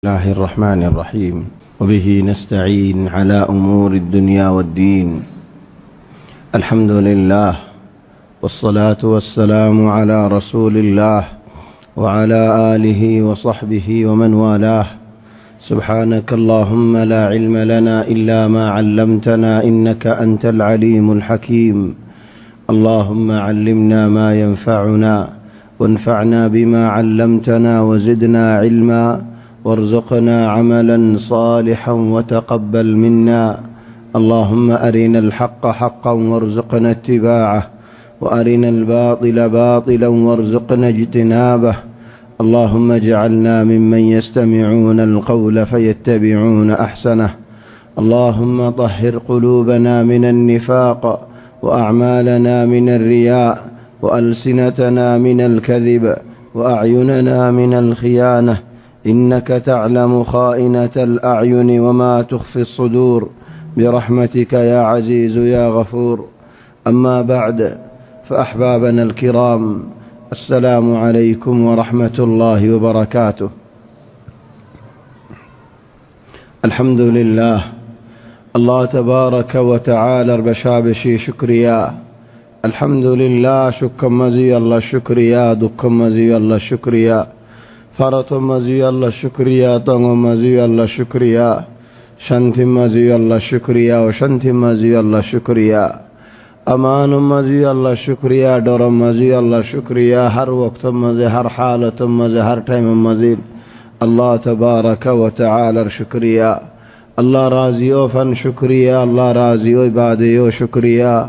الله الرحمن الرحيم وبه نستعين على أمور الدنيا والدين. الحمد لله والصلاة والسلام على رسول الله وعلى آله وصحبه ومن والاه. سبحانك اللهم لا علم لنا إلا ما علمتنا إنك أنت العليم الحكيم. اللهم علمنا ما ينفعنا وانفعنا بما علمتنا وزدنا علما وارزقنا عملا صالحا وتقبل منا. اللهم أرنا الحق حقا وارزقنا اتباعه وأرنا الباطل باطلا وارزقنا اجتنابه. اللهم اجعلنا ممن يستمعون القول فيتبعون أحسنه. اللهم طهر قلوبنا من النفاق وأعمالنا من الرياء وألسنتنا من الكذب وأعيننا من الخيانة، إنك تعلم خائنة الأعين وما تخفي الصدور، برحمتك يا عزيز يا غفور. أما بعد، فأحبابنا الكرام، السلام عليكم ورحمة الله وبركاته. الحمد لله، الله تبارك وتعالى بشابشي شكريا. الحمد لله شكر مزي الله شكريا دكم مزي الله شكريا فرط مزي الله شكريا طنغ مزي الله شكريا شنتي مزي الله شكريا وشنتي مزي الله شكريا أمان مزي الله شكريا درم مزي الله شكريا هر وقت مزي هر حالة مزي هر تيم مزي الله تبارك وتعالى شكريا. الله راضيو فن شكريا، الله راضيو عباديو شكريا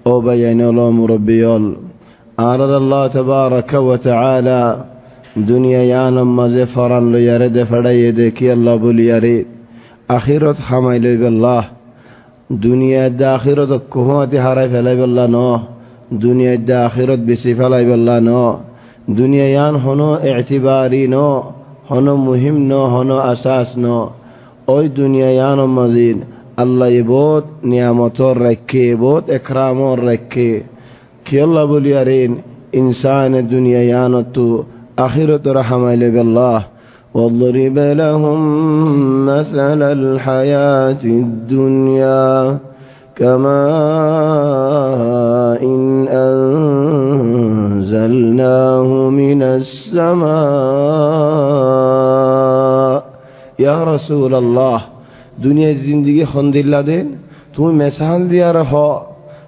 او بيان الله مربيول. أرد الله تبارك وتعالى دنيا يانم مزي فرن لو يرد فدي دكي الله بول يري آخرت خميل بالله. دنيا داخرت كهوت حرف لا بالله نو، دنيا داخرت بصفه لا بالله نو. دنيا يان هنو اعتباري نو، هنو مهم نو، هنو اساس نو. اوي دنيا يانم مزين الله يبوت نعمتور ركي بوت اكرامور ركي كي الله بول يرين انسان الدنيا يانتو آخرت رحمة بالله. واضرب لهم مثل الحياة الدنيا كماء إن أنزلناه من السماء. يا رسول الله، দুনিয়ার জিন্দিগি খন্দিল্লা দেন, তুমি মেসাল দিয়া রাখো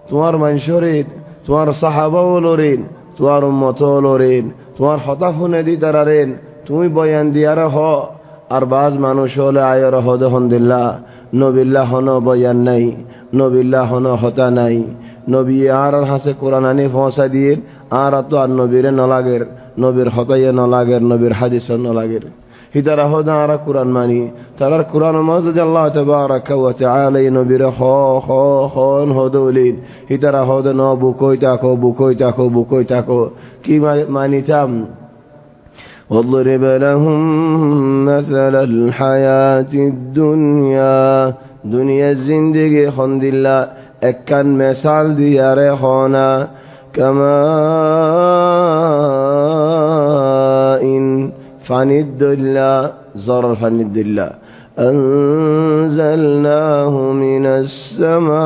তোমার মানুষরেন, তোমার সাহাবাওলরেন, তোমার উম্মতওলরেন, তোমার হতাফুনে দি তারারেন তুমি বয়ান দিয়া রাখো। আর বাজ মানুষ হলে আয়র হদ হন্দিল্লা নবিল্লা হন বয়ান নাই, নবিল্লা হন হতা নাই। নবী আর হাসে কোরআন আনি পৌঁছা দিয়ে আর তো আর নবীরে নলাগের, নবীর হতাইয়ে নলাগের, নবীর হাদিস নলাগের। হিতারা হদা আর কোরআন মানি তারার কোরআন মজদ আল্লাহ তাবারাকা ওয়া তাআলা নবীর খন হদলিন হিতারা হদ ন বুকই তাকো কি মানিতাম। واضرب لهم مثل الحياة الدنيا দুনিয়া জিন্দেগি খন্দিল্লা একখান মিসাল দিয়া রেখনা কামা ইন ফানিদুল্লাহ জর ফানিদুল্লাহ أنزلناه من السماء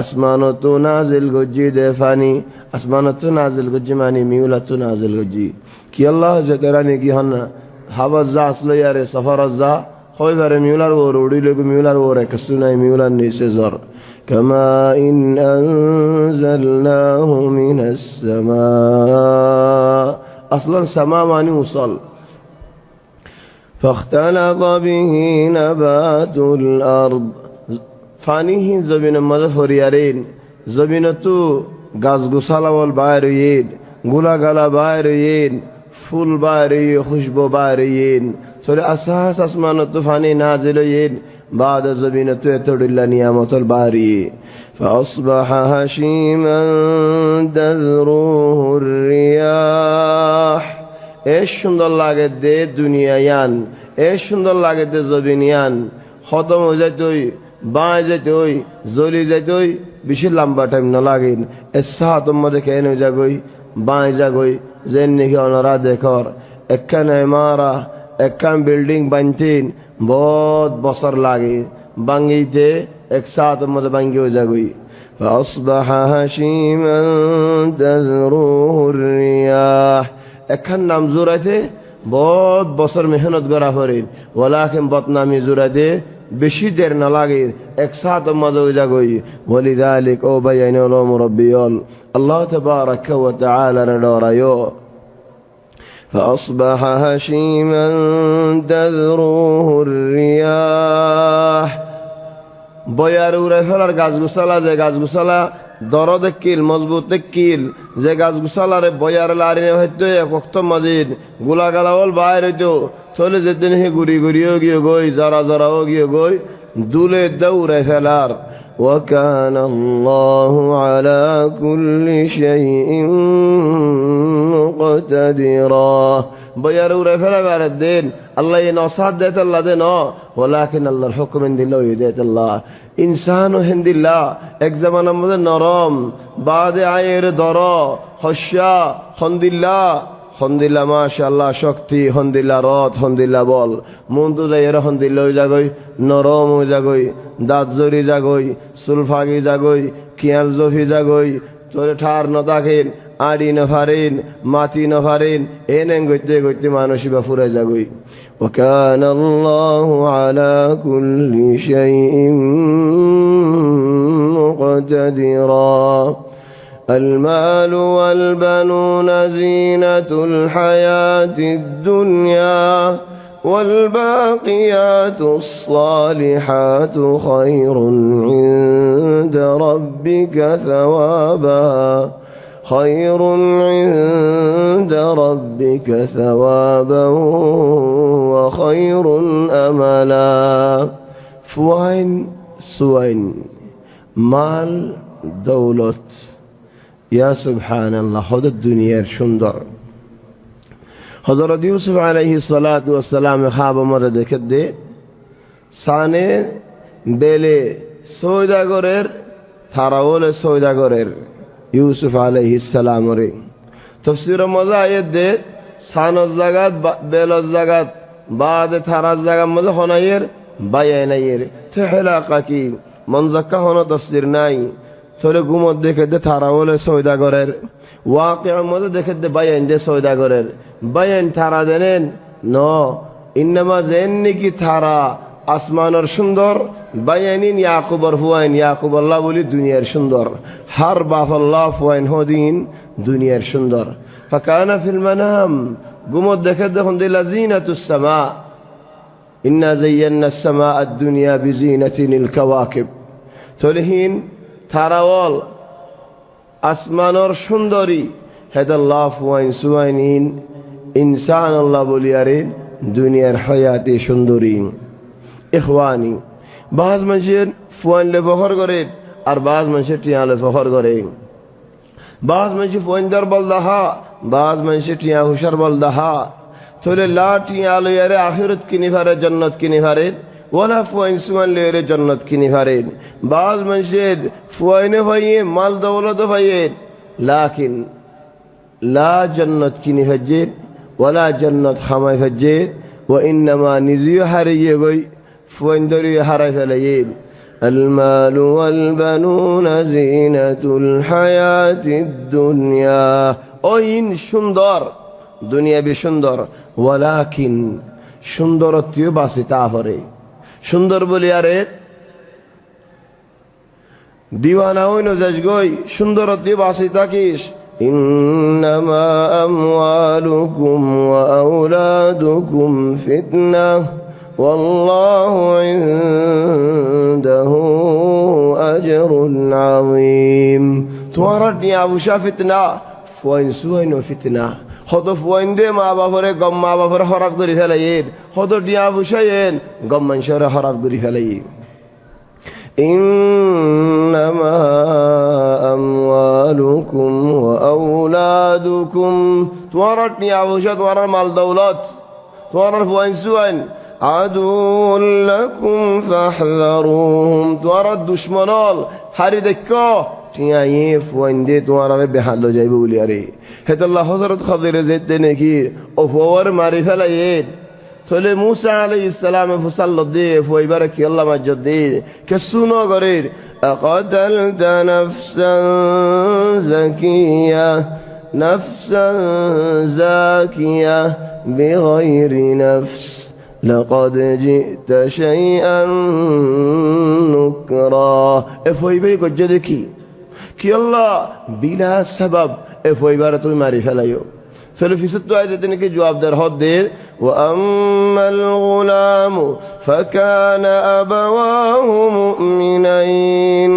আসমানতো নাজিল গজ্জি দেফানি আসমানতো নাজিল গজ্জি মানি মিউলাতো নাজিল গজ্জি কি আল্লাহ জেতারানি কি হন হাবাজা আসলো ইয়ারে সফরজা হইবারে মিউলার ওর উড়িলে মিউলার ওর একসুনাই মিউলার নিচে জর কামা ইন আনজালনাহু মিনাস সামা। আসলান সামা মানি উসল। فاختلط به نبات الأرض ফানিহি জমিন মজা ফরিয়ারেন জমিন তো গাছ গোসালাওয়াল বাইরেন, গুলা গালা বাইরেন, ফুল বাইরে, খুশবু বাইরেন। সরে আসাস আসমান তো ফানি নাজিলেন বাদ জমিন তো এতদুল্লা নিয়ামতল বাড়ি। فأصبح هشيما تذروه الرياح। এ সুন্দর লাগে দে দুনিয়ায়ান, এ সুন্দর লাগে দে জমিনিয়ান। খতম হয়ে যায় তুই বাঁ যেতে ওই জলি যেতে ওই বেশি লম্বা টাইম না লাগেন। এসা তোমাদের কেন যাগই বাঁ যাগই যেন নাকি অনরা দেখর একখান ইমারা একখান বিল্ডিং বানতেন বহুত বছর লাগে, বাঙ্গিতে এক সাথের মধ্যে বাঙ্গি হয়ে যাগই। فأصبح هشيما تذروه الرياح একখান নাম জোড়াইতে বহুত বছর মেহনত করা করেন, ওলাকিন বদনামি জোড়াইতে বেশি দের না লাগে, এক সাথের মধ্যে হয়ে যাগই। ولذلك ও বাইন ওয়া মুরাব্বিয়ান, আল্লাহ তাবারাকা ওয়া তাআলা ডরায়ো। فأصبح هشيما تذروه الرياح বয়ার উড়ে ফেলার গাছগুছালা, যে গাছগুছালা দরদ কিল মজবুত কিল, যে গাছগুছালারে বয়ার লারিনে হইতো এক মাজিদ গোলা গালাওয়াল বাইর হইতো, চলে যেতেন হে গুড়ি গুড়িও গিয়ে গই, জরা জরাও গিয়ে গই, দুলে দৌড়ে ফেলার। وكان الله على كل شيء مقتدرا বয়ার উড়ে ফেলা বেড়ে দেন আল্লাহ নসাদ দেত আল্লাহ দেন, ওলাকিন আল্লাহর হুকুম হিন্দিল্লাহ দেত আল্লাহ। ইনসান ও হিন্দিল্লাহ এক জামানার মধ্যে নরম, বাদে আয়ের দর হস্যা হন্দিল্লাহ, হন্দিল্লা মাশাআল্লাহ শক্তি, হন্দিল্লা রথ, হন্দিল্লা বল, মন তো যাই এর হন্দিল্লা হয়ে যাগই, নরম হয়ে যাগই, দাঁত জরি যাগই, সুলফাগি যাগই, কিয়াল জফি যাগই, তোরে ঠার নতাকেন, আড়ি নফারেন, মাতি নফারেন, এনেন গইতে গইতে মানসী বা ফুরে যাগই। وكان الله على كل شيء مقتدرا المال والبنون زينة الحياة الدنيا والباقيات الصالحات خير عند ربك ثوابا خير عند ربك ثوابا وخير أملا فوين سوين মাল দৌলত, ইয়া সুবহানাল্লাহ, হদ দুনিয়ার সুন্দর। হযরত ইউসুফ আলাইহিস সালাতু ওয়াস সালাম খাব মরে দেখে দে সানে বেলে সওদাগরের থারাওলে সওদাগরের ইউসুফ আলাইহিস সালাম রে তাফসীর মজা আয়াত দে সানত জাগাত বেলত জাগাত বাদ থারার জাগাত মধ্যে হনায়ের বায়ানায়ের তেহলাকা কি মনজাক্কা হন তাফসীর নাই। তোরে গুমত দেখে দে থারাওলে সওদাগরের, ওয়াকিয়ার মধ্যে দেখে দে বায়ান দে সওদাগরের, বায়ান থারা দেনেন ন ইন্নামা জেননি কি থারা আসমানের সুন্দর, বায়ানিন ইয়াকুবর হুয়াইন, ইয়াকুব আল্লাহ বলি দুনিয়ার সুন্দর, হার বাপ আল্লাহ হুয়াইন হদিন দুনিয়ার সুন্দর। ফাকানা ফিল মানাম গুমত দেখে দেখুন দিলা জিনাতুস সামা, ইন্না যায়্যানা আস-সামা আদ-দুনিয়া বিজিনাতিল কাওয়াকিব। তলহীন থারাওয়াল আসমানের সুন্দরী হেদাল্লাহ হুয়াইন সুয়াইনিন ইনসান আল্লাহ বলিয়ারেন দুনিয়ার হায়াতে সুন্দরী। ইখওয়ানি বাজ মানুষের ফুয়াইনলে ফখর করে আর বাজ মানুষের টিয়ালে ফখর করে, বাজ মানুষের ফুয়াইনদার বল দাহা, বাজ মানুষের টিয়া হুশার বল দাহা। তোলে লা টিয়া লইয়ারে আখিরাত কিনি ফারে, জান্নাত কিনি ফারে, ওলা ফুয়াইন সুয়াইন লইয়ারে জান্নাত কিনি ফারে। বাজ মানুষের ফুয়াইনে ভাইয়ে মাল দৌলত ভাইয়ে, লাকিন লা জান্নাত কিনি ফাজে ওলা জান্নাত খামাই ফাজে, ওয়া ইন্নামা নিজেও হারিয়ে গই ফুয়াইনদারি হারাই ফেলাইন। المال والبنون زينة الحياة الدنيا ওইন সুন্দর দুনিয়া বি সুন্দর, ওয়ালাকিন সুন্দরত্বও বাসি তাহরে সুন্দর বলি আরে দিওয়ানা হইন যাস গই সুন্দরত্ব বাসি তাকিস। ইন্নামা আমওয়ালুকুম ওয়া আওলাদুকুম ফিতনাহ ওয়াল্লাহু ইনদাহু আজরুন আযীম। তোমার টিয়া বুশা ফিতনা, ফুয়াইন সুয়াইন ফিতনা। হত ফুয়াইন দে মা বাপরে গম মা বাপরে হরাক ধরি ফেলাইয়েন, হত টিয়া বুশাইয়েন গম মানুষরে হরাক ধরি ফেলাই। ইন্নামা আমওয়ালুকুম ওয়া আওলাদুকুম, তোমার টিয়া বুশা তোমার মাল দৌলত তোমার ফুয়াইন সুয়াইন আদুউল লাকুম ফাহযারুহুম, তোমার দুশমনল হারি দেখ টিয়া ই ফুয়াইন দিয়ে তোমার আরে বেহাল যাইবে বলি আরে হেতাল্লাহ হজরত খাদিরে যেতে নাকি ও ফুয়ার মারি ফেলাই তাহলে মুসা আলাইহিস সালামে ফুসাল্ল দিয়ে ফুয়াইবারে কি আল্লাহ মাজ্জত দিয়ে কে শুনো গরের আকাতালতা নাফসান জাকিয়া নাফসান জাকিয়া বিগাইরি নাফস لقد جئت شيئا نكرا افويبي গজ্জে কি আল্লাহ বিলা সবব افويবারে তুমি মারি ফেলাইও চলো ফিসত আয়াতে তিনি কি জবাবদার হদ দে واما الغلام فكان ابواه مؤمنين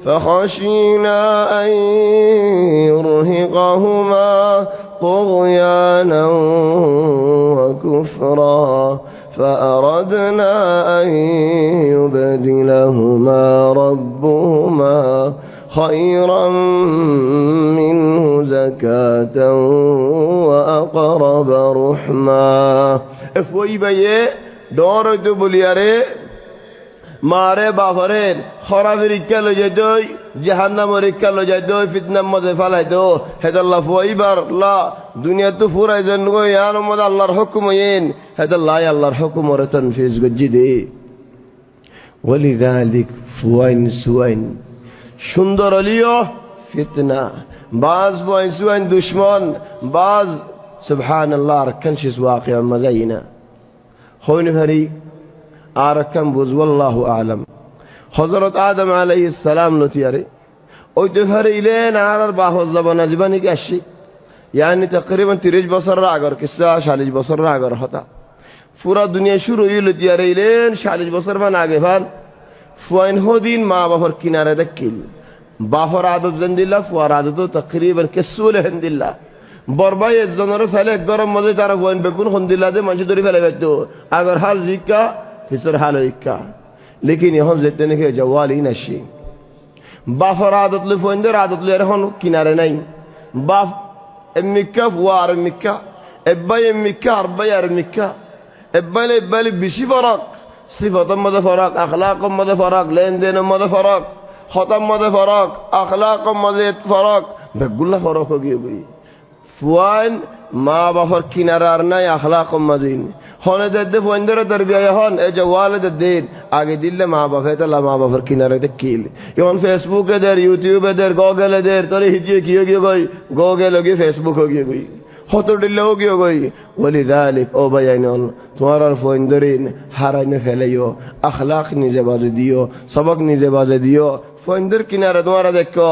فخشينا ان يرهقهما طغيانا وكفرا فأردنا أن يبدلهما ربهما خيرا منه زكاة وأقرب رحما افوي بيه دور تبولياري মারে বাফরের খরাবের ইচ্ছা লো যাই দই জাহান্নামের ইচ্ছা লো যাই দই ফিতনার মধ্যে ফালাই দো হেদাল্লাহ ফুয়াইবার লা দুনিয়া তো ফুরাই জন গো ইয়ার মধ্যে আল্লাহর হুকুম হইন হেদাল্লাহ আল্লাহর হুকুম ওরে তানফিজ গজ্জি দে ওয়ালিযালিক ফুয়াইন সুয়াইন সুন্দর অলিও ফিতনা বাজ ফুয়াইন সুয়াইন দুশমন বাজ সুবহানাল্লাহ আরকান শিস ওয়াকিয়া মাজাইনা হইন ভারি আর কাম বুঝওয়াল্লাহু আলাম হযরত আদম আলাইহিস সালাম নতিয়ারে ওই তো হারিলেন আর বাহজ জবানা জীবনী কি আসি यानी तकरीबन 30 বছর আগর কিসা 40 বছর আগর হতা পুরা দুনিয়া শুরু হইলতিয়ারেইলেন 40 বছর মান আগে ভান ফুয়াইন হদিন মা বাবার কিনারে দেখিল বাফর আদত জন্দিল্লাহ ফুয়ার আদত তকরিবান কিসুল হিন্দিল্লাহ বরবাই জনর সালে গরম মজে তারা ফুয়াইন বেকুন হন্দিল্লাহ দে মানুষ ধরে ফেলে বাইতো আগর হাল জিকা फिसर हाल इक्का लेकिन यहाँ जेते ने के जवाल ही नशी बाफर आदत ले फोंदर आदत ले रहन किनारे नहीं बाफ एमिक्का वार एमिक्का एब्बाय एमिक्का अरबाय एमिक्का एब्बाले बिशी फरक सिफतम मद फरक अखलाकम मद फरक लेन देन मद फरक खतम मद फरक अखलाकम मद फरक बेगुल्ला फरक हो गई ফুয়াইন মা বাবার কিনারার নাই আখলাকম মদিন হনে দে ফুয়াইনদের তরবিয়া হন এ জওয়ালে দিন আগে দিলে মা বাবা তালা মা বাবার কিনারে দেখিল এখন ফেসবুকে দের ইউটিউবে দের গুগলে দের তোরে হিজিয়ে কি গিয়ে গই গুগল গিয়ে ফেসবুক গিয়ে গই হত দিলে গিয়ে গই ওয়ালিযালিক ও বায়াইনল তোমার ফুয়াইনদরিন হারাইনে ফেলাইও আখলাক নিজে বাজে দিও সবক নিজে বাজে দিও ফন্দর কিনারে তোমারা দেখো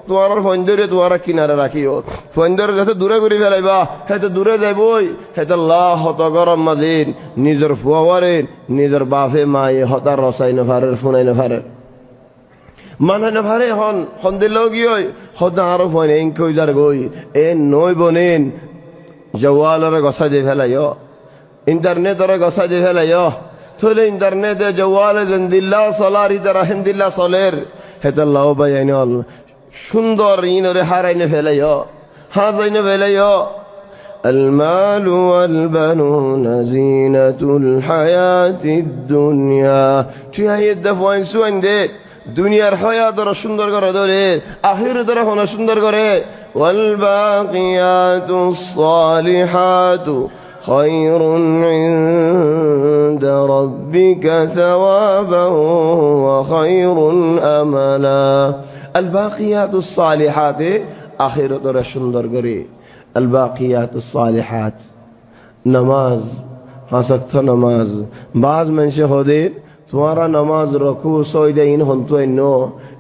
তোমার ফন্দরে তোমারা কিনারে রাখিও ফন্দর যাতে দূরে ঘুরি ফেলাইবা হেতে দূরে যাইবই হেতে আল্লাহ হত গরম মাজিন নিজের ফুয়ারে নিজের বাপে মায়ে হতার রসাই নফারের ফুনাই নফারের মানে নফারে হন দিলেও গিয়ে হতা আরো ফোন এং কইজার গই এ নই বনেন জওয়ালের গছা দিয়ে ফেলাইও ইন্টারনেটের গছা দিয়ে ফেলাইও থলে ইন্টারনেটে জওয়ালে জন্দিল্লাহ সলারি তারা হিন্দিল্লাহ সলের হেতাল্লাহ বায়াইনল সুন্দর ইনরে হারাইনে ফেলাইও হাজাইনে ফেলাইও المال والبنون زينة الحياة الدنيا تهيد دفوين سوين دي দুনিয়ার হায়াত দরা সুন্দর করে দলে আখিরাত দরা হনা সুন্দর করে والباقيات الصالحات خير عند ربك ثوابا وخير أملا الباقيات الصالحات آخرت رشندر گری الباقيات الصالحات نماز ہسکت نماز بعض منش خودید تمہارا نماز رکو سویدین ہنتو انو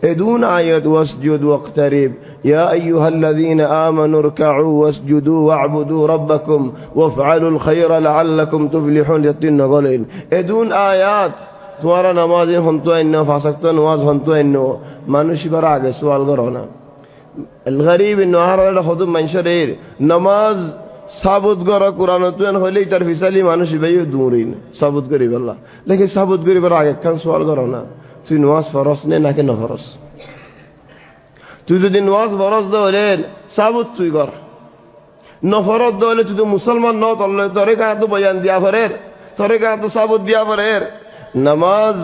ادون آیت واسجد واقترب يا أيها الذين آمنوا اركعوا واسجدوا واعبدوا ربكم وافعلوا الخير لعلكم تفلحون يتن قولين ادون آيات تمہارا نماز ہنتو انو فاسکت نماز ہنتو انو مانوشی پر آگے سوال کرونا الغریب انو آرہ خود منشریر نماز সাবুত গরা কোরআন তুন হইলেই তার ফিসালি মানুষ ভাইও দূরিন সাবুত করি বললা লেকিন সাবুত করিবার আগে কান সওয়াল করো না তুই নামাজ ফরজ নে নাকি না ফরজ তুই যদি নামাজ ফরজ দলেন সাবুত তুই কর না ফরজ দলে তুই তো মুসলমান ন তলে তরে কা তো বয়ান দিয়া ফরের তরে কা তো সাবুত দিয়া ফরের নামাজ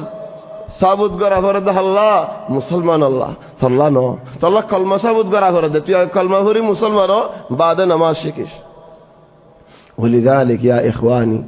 সাবুত করা পরে দে আল্লাহ মুসলমান আল্লাহ তল্লা ন তল্লা কলমা সাবুত করা পরে দে তুই কলমা ভরি মুসলমান বাদে নামাজ শিখিস ولذلك يا إخواني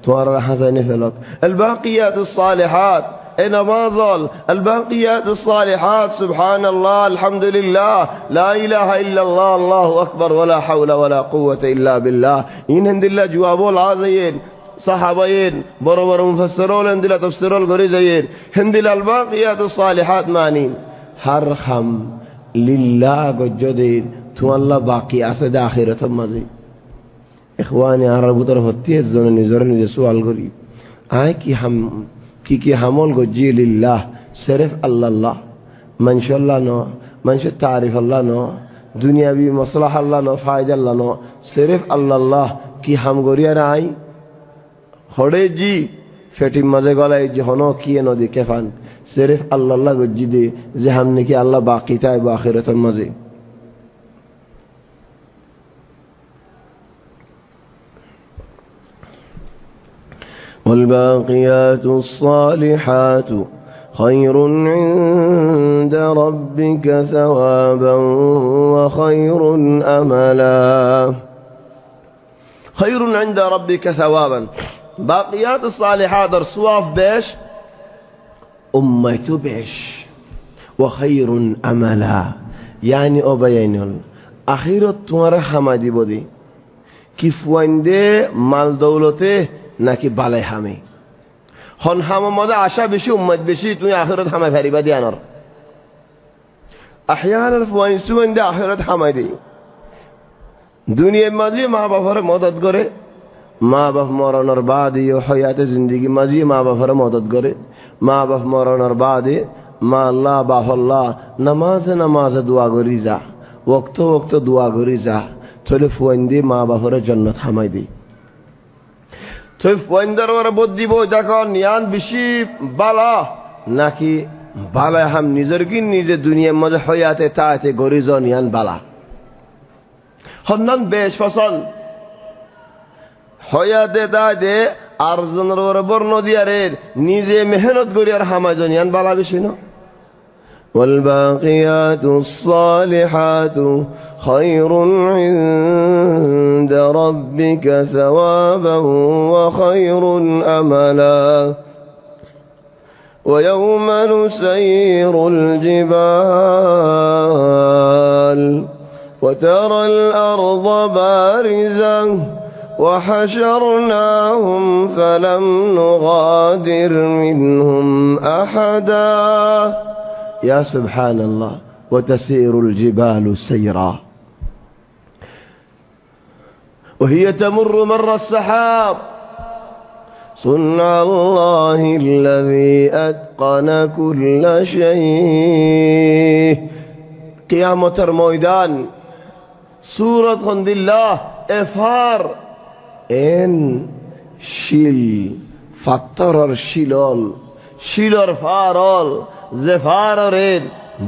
توار حسن فلك الباقيات الصالحات اي نماذل الباقيات الصالحات سبحان الله الحمد لله لا إله إلا الله الله أكبر ولا حول ولا قوة إلا بالله إن هند الله جوابه العظيم صحابين بربر مفسرون هند الله تفسرون غريزين هند الله الباقيات الصالحات مانين هرخم لله قجدين تو الله باقي أسد آخرة مزي إخواني عربو طرف التيه الزون نزرني جي سؤال غريب آئے کی حمول گجی للہ صرف اللہ منشاء اللہ نو منشاء تعریف اللہ نو دنیاوی مصلح اللہ نو فائدہ اللہ نو صرف اللہ کی ہم گوری رائی خڑے جی فیٹی مزے گلائے جی ہنو کیے نو دی کفان صرف اللہ گجی دے زی ہم نے کی اللہ باقی تائے باخرت مزے والباقيات الصالحات خير عند ربك ثوابا وخير أملا خير عند ربك ثوابا باقيات الصالحات الصواف بيش أميت بيش وخير أملا يعني أبينل أخيرا تمارا حمادي بودي كيف وينده مال دولته নাকি বালাই হামে হন হামা মধ্যে আশা বেশি উম্মত বেশি তুই আখিরাত হামা ফেরিবা দিয়ানর আহয়ানাল ফাইসুন দে আখিরাত হামাই দে দুনিয়ার মাঝে মা বাবার মদদ করে মা বাপ মরণের বাদে হায়াতে জিন্দেগি মাঝে মা বাবার মদদ করে মা বাপ মরণের বাদে মা আল্লাহ বাপ আল্লাহ নামাজে দোয়া করি যা ওয়াক্ত দোয়া করি যা চলে ফুয়াইন দে মা বাবার জান্নাত হামাই দে তুই ফয়েন্দার ওরা বুদ্ধি বই দেখো নিয়ান বেশি বালা নাকি বালা হাম নিজের কি নিজে দুনিয়ার মধ্যে হইয়াতে তাতে গরিজ নিয়ান বালা হন্নান বেশ ফসল হইয়াতে তাতে আর জনের ওরা বর্ণ দিয়ারে নিজে মেহনত করি আর হামাজ নিয়ান বালা বেশি না والباقيات الصالحات خير عند ربك ثوابا وخير أملا ويوم نسير الجبال وترى الأرض بارزة وحشرناهم فلم نغادر منهم أحدا يا سبحان الله وتسير الجبال سيرا وهي تمر مر السحاب صنع الله الذي أتقن كل شيء قيامة الميدان سورة خند الله إفهار إن شيل فطر الشلال شيلر فارال زفارورين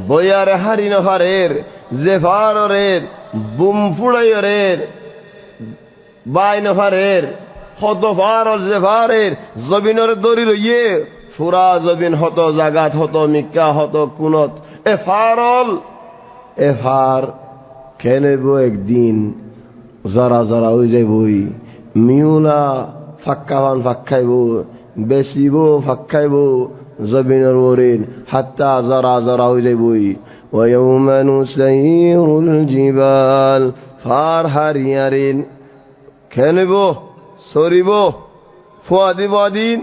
بويار هارين هارير زفارورين بومفوليورين باين هارير خطفار زفارير زبينور دورير يه فرا زبين هتو زاغات هتو مكة هتو كونت افارل افار كنبو এক দিন জরা জরা হয়ে যাইবই মিউলা ফাক্কাবান ফাক্কাইবো বেশিবো ফাক্কাইবো زبينر ورين حتى زرا وجيبوي ويوم نسير الجبال فار هاريارين كنبو سوريبو فوادين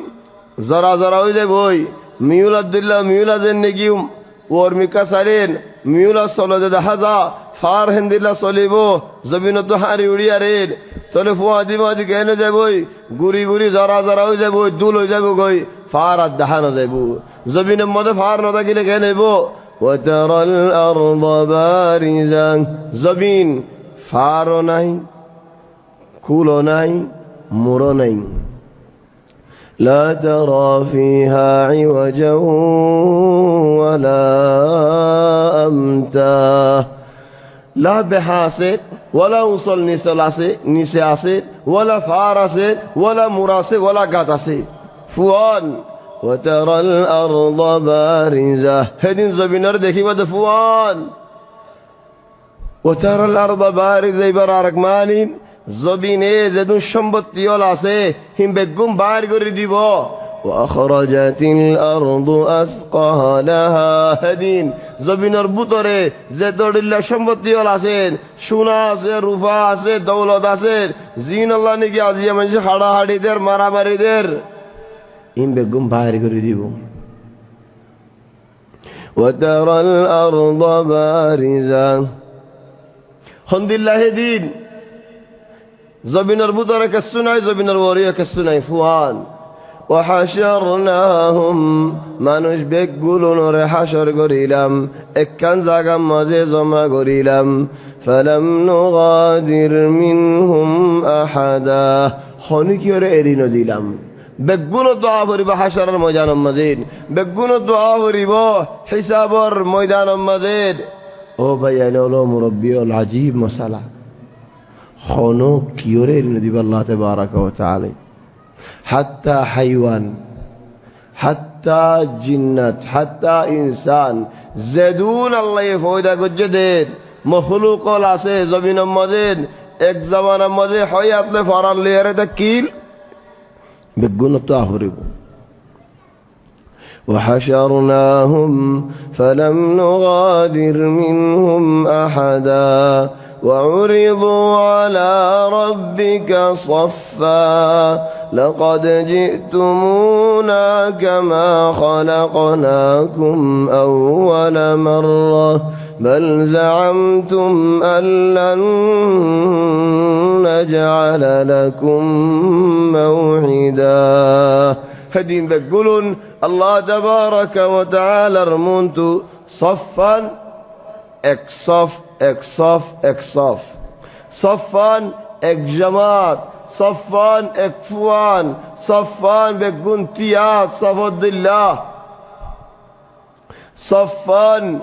زرا وجيبوي ميولاد الله ميولاد النجيم ورميكا سارين ميولاد صلى دهزا فار هند الله صليبو زبين الدهاري وريارين تولي فوادي كنو جيبوي غوري زرا وجيبوي دول وجيبوي فارد دهانو زيبو زبين مدى فارنو دا كيلي كينيبو وترى الأرض بارزا زبين فارو ناي كولو ناي مرو ناي لا ترى فيها عوجا ولا أمتا لا بحاسد ولا وصل نساسد ولا فارسد ولا مراسد ولا قاتسد فوان وترى الأرض بارزة هدين زبينر দেখি বাদে ফুয়ান وترى الأرض بارزة ইবারাক মানি জমিনে যেদুন সম্পত্তি হল আছে হিম বেগুম বাইর করে দিব وأخرجت الأرض أثقالها هدين জমিনের ভিতরে যে দড়িল্লা সম্পত্তি হল আছে সোনা আছে রূপা আছে দৌলত আছে জিন আল্লাহ নাকি আজিয়া মানুষ হাড়াহাড়িদের মারামারিদের হিম বেগুম বাইর করে দিব وترى الأرض بارزة হন্দিল্লাহ দিন জমিনের ভিতরে কিছু নাই জমিনের ওরিয়া কিছু নাই ফুয়ান وحشرناهم মানুষ বেগগুলো নরে হাসর করিলাম একখান জায়গার মাঝে জমা করিলাম فلم نغادر منهم أحدا খনিকিয়রে এরিন দিলাম বেগগুলো দোয়া করিব হাসরের ময়দানের মাঝে বেগগুলো দোয়া করিব হিসাবর ময়দানের মাঝে ও ভাই আইলো মুরব্বী আল আজীব মশালা খনো কিয়রে এরিন দিব আল্লাহ তাবারাকা ওয়া তাআলা হাত্তা হাইওয়ান হাত্তা জিন্নাত হাত্তা ইনসান জেদুন আল্লাহ ফয়দা গজ্জেদের মখলুকল আছে জমিনের মাঝে এক জামানার মাঝে হয়াতলে ফরাল লিয়ারে তাকিল বেগুনত আহরিব وحشرناهم فلم نغادر منهم أحدا وعرضوا على ربك صفا لقد جئتمونا كما خلقناكم أول مرة بل زعمتم أن لن نجعل لكم موعدا هدين بقولون الله تبارك وتعالى رمونت صفا اكصف اكصف اكصف صفا اكجماعات صفان اكفوان صفان بقنتيات صفد الله صفان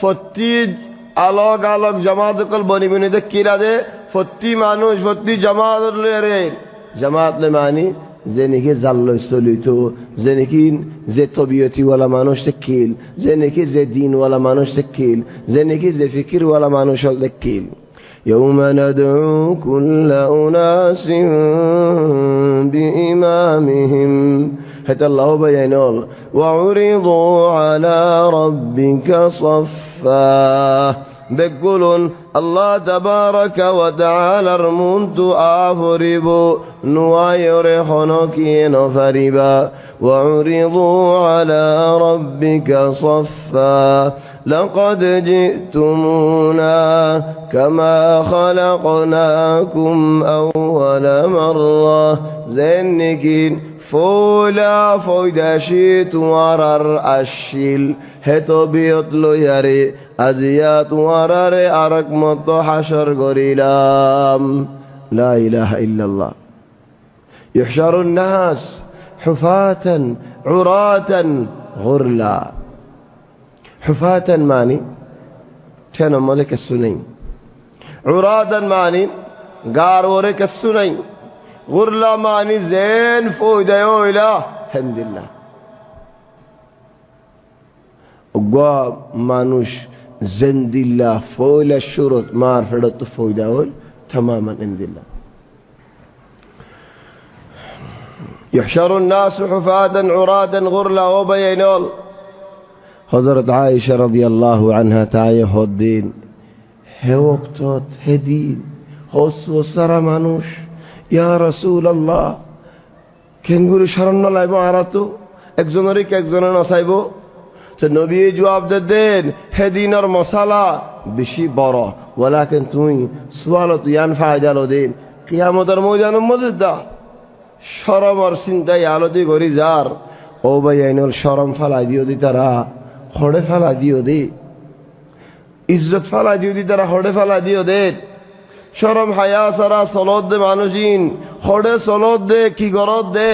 فتيج আলোক আলোক জামাত কল বনি বনি দে কিরা দে ফত্তি মানুষ ফত্তি জামাত রে জামাত লে মানি যে নাকি জাল্ল চলিত যে নাকি যে তবিয়তিওয়ালা মানুষ দেখিল যে নাকি যে দিনওয়ালা মানুষ দেখিল যে নাকি যে ফিকিরওয়ালা মানুষ দেখিল يوم ندعو كل أناس بإمامهم حتى الله بينول وعرضوا على ربك صفا بقولون الله تبارك وتعالى رمونت آفربو نواير حنوكين فربا وعرضوا على ربك صفا لقد جئتمونا كما خلقناكم أول مرة ذنكين فولا فويداشيت ورر أشيل هتو بيطلو ياري أزيات ورر أرك مطو حشر قريلام لا إله إلا الله يحشر الناس حفاة عراة غرلا حفاة ماني كان ملك السنين عراة ماني قارورك السنين غرلا ماني زين فويدا يويلا الحمد لله وقوا مانوش زند الله فويلا الشروط ما عرفت فويدا يويل تماما عند الله يحشر الناس حفاة عراة غرلا وبينول حضرت عائشة رضي الله عنها تعيه الدين هي وقتات هدين حس وسر مانوش يا رسول الله كنقول شرنا لا يبعرتو একজনেরই একজনের নসাইবো তো নবী জবাব দেন হেদিনের মশালা বেশি বড় ওয়ালাকিন তুই সুয়ালত ইয়ানফা জালুদ্দিন কিয়ামতের ময়দানের মধ্যে দা শরম আর চিন্তাই আলোদি করি যার ও ভাই আইনল শরম ফালাই দিও দি তারা হড়ে ফালাই দিও দে ইজ্জত ফালাই দিও দি তারা হড়ে ফালাই দিও দে শরম হায়া সারা সলত দে মানুষিন হড়ে সলত দে কি গরত দে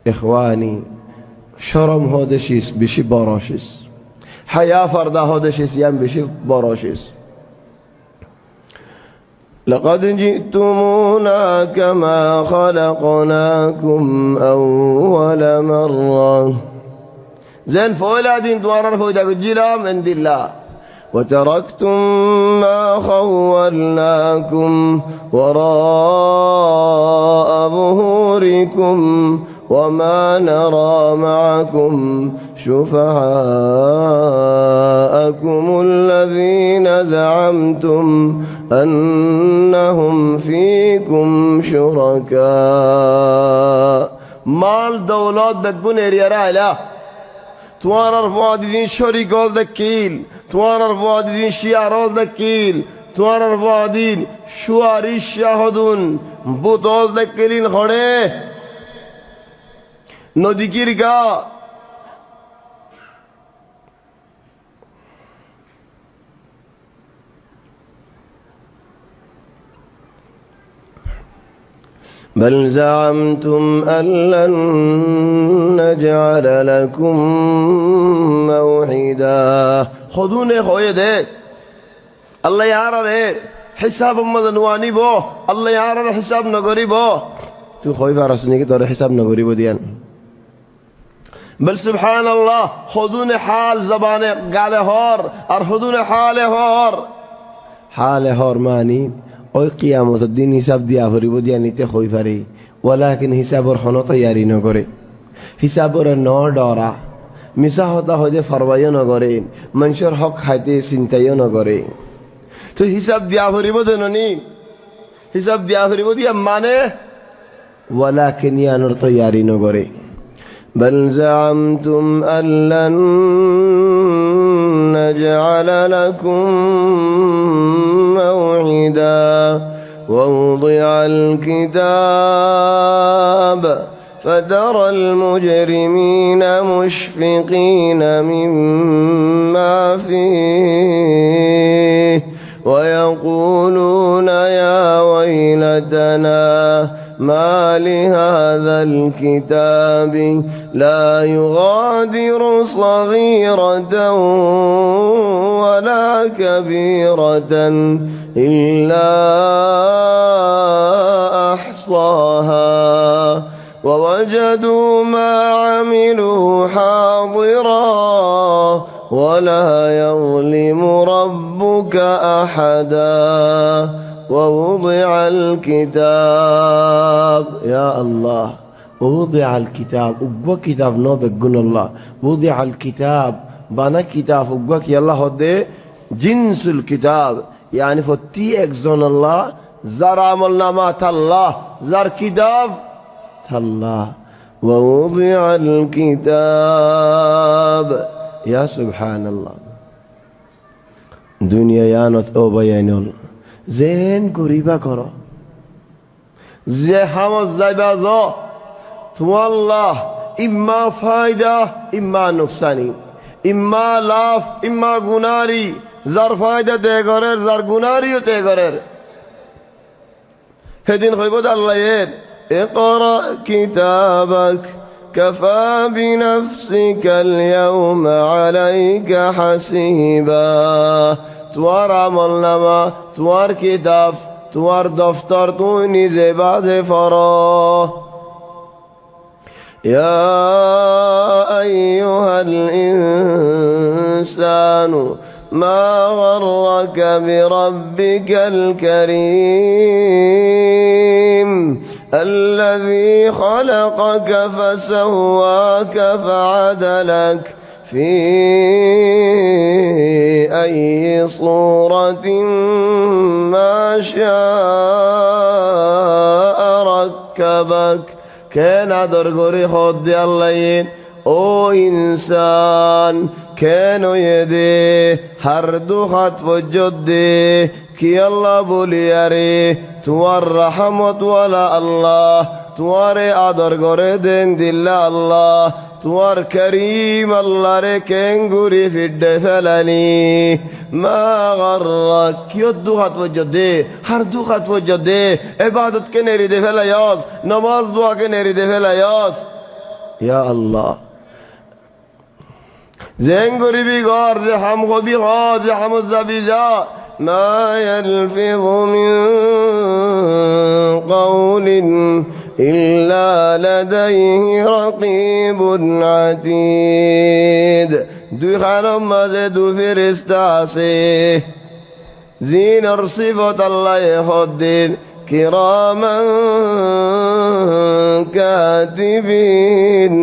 ইখওয়ানি শরম হদেশিস বেশি বড়শিস হায়া ফারদা হদেশিস ইয়াম বেশি বড়শিস لقد جئتمونا كما خلقناكم أول مرة زين فولا دين دوارا فودا قجلا من دلا وتركتم ما خولناكم وراء ظهوركم وما نرى معكم شفعاءكم الذين زعمتم أنهم فيكم شركاء مال دولات بتكون ريالا توانر فوادين شريك الدكيل توانر فوادين شيار الدكيل توانر فوادين شواري شاهدون بوتول دكيلين خڑے নদী কিরগা بل زعمتم أن لن نجعل لكم موعدا خذوني خويده الله يعرى حساب مدنواني بو الله يعرى حساب نغري بو تو خوي فارسني كي دور حساب نغري بو ديان بل سبحان الله خذون حال زبان قال هور اور خذون حال هور ماني ওই কিয়ামতের দিন হিসাব দিয়া ভরিব দিয়া নিতে হই পারে ওয়ালাকিন হিসাবর হন তৈয়ারি নগরে হিসাবর ন ডরা মিশা হতা হয়ে ফরবাইও নগরে মানুষের হক খাইতে চিন্তাইও নগরে তো হিসাব দিয়া ভরিব জননী হিসাব দিয়া ভরিব দিয়া মানে ওয়ালাকিন ইয়ানোর তৈয়ারি নগরে بل زعمتم أن لن نجعل لكم موعدا ووضع الكتاب فترى المجرمين مشفقين مما فيه ويقولون يا ويلتنا ما لهذا الكتاب لا يغادر صغيرة ولا كبيرة إلا أحصاها ووجدوا ما عملوا حاضرا ولا يظلم ربك أحدا ووضع الكتاب يا الله ووضع الكتاب أبوك كتاب نو بقول الله وضع الكتاب بنا كتاب أبوك يلا هدي جنس الكتاب يعني فتي اكزون الله زر عملنا ما الله زر كتاب الله ووضع الكتاب يا سبحان الله دنيا يانت أو بيانول زين قريبا کرو زي حمد زيبازو تو الله إما فايدة إما نقصاني إما لاف إما گناري زر فايدة دے گرر زر گناري دے گرر هدين خيبود الله يد اقرأ كتابك كفى بنفسك اليوم عليك حسيبا توار عمل نما توار کتاب توار دفتر تو نیزه بعد فرا يا أيها الإنسان ما غرك بربك الكريم الذي خلقك فسواك فعدلك في أي صورة ما شاء ركبك كان درغوري خود الله او انسان كانوا يدي هر دو خط وجد كي الله بولي يري توار رحمت ولا الله توار آدر غوري دين دل الله توار كريم الله ركنغوري في الدفلاني ما غرك يدو خط وجد هر دو خط وجد عبادت کے نری دفلا یاس نماز دعا کے نری دفلا یاس يا الله زين غريبي غار زحم غبي غار زحم الزبيزا ما يلفظ من قول إلا لديه رقيب عتيد দুই খানোর মাঝে দু ফেরেশতা আছে জিনর সিফত আল্লাহ হদ্দিন কিরামান কাতিবিন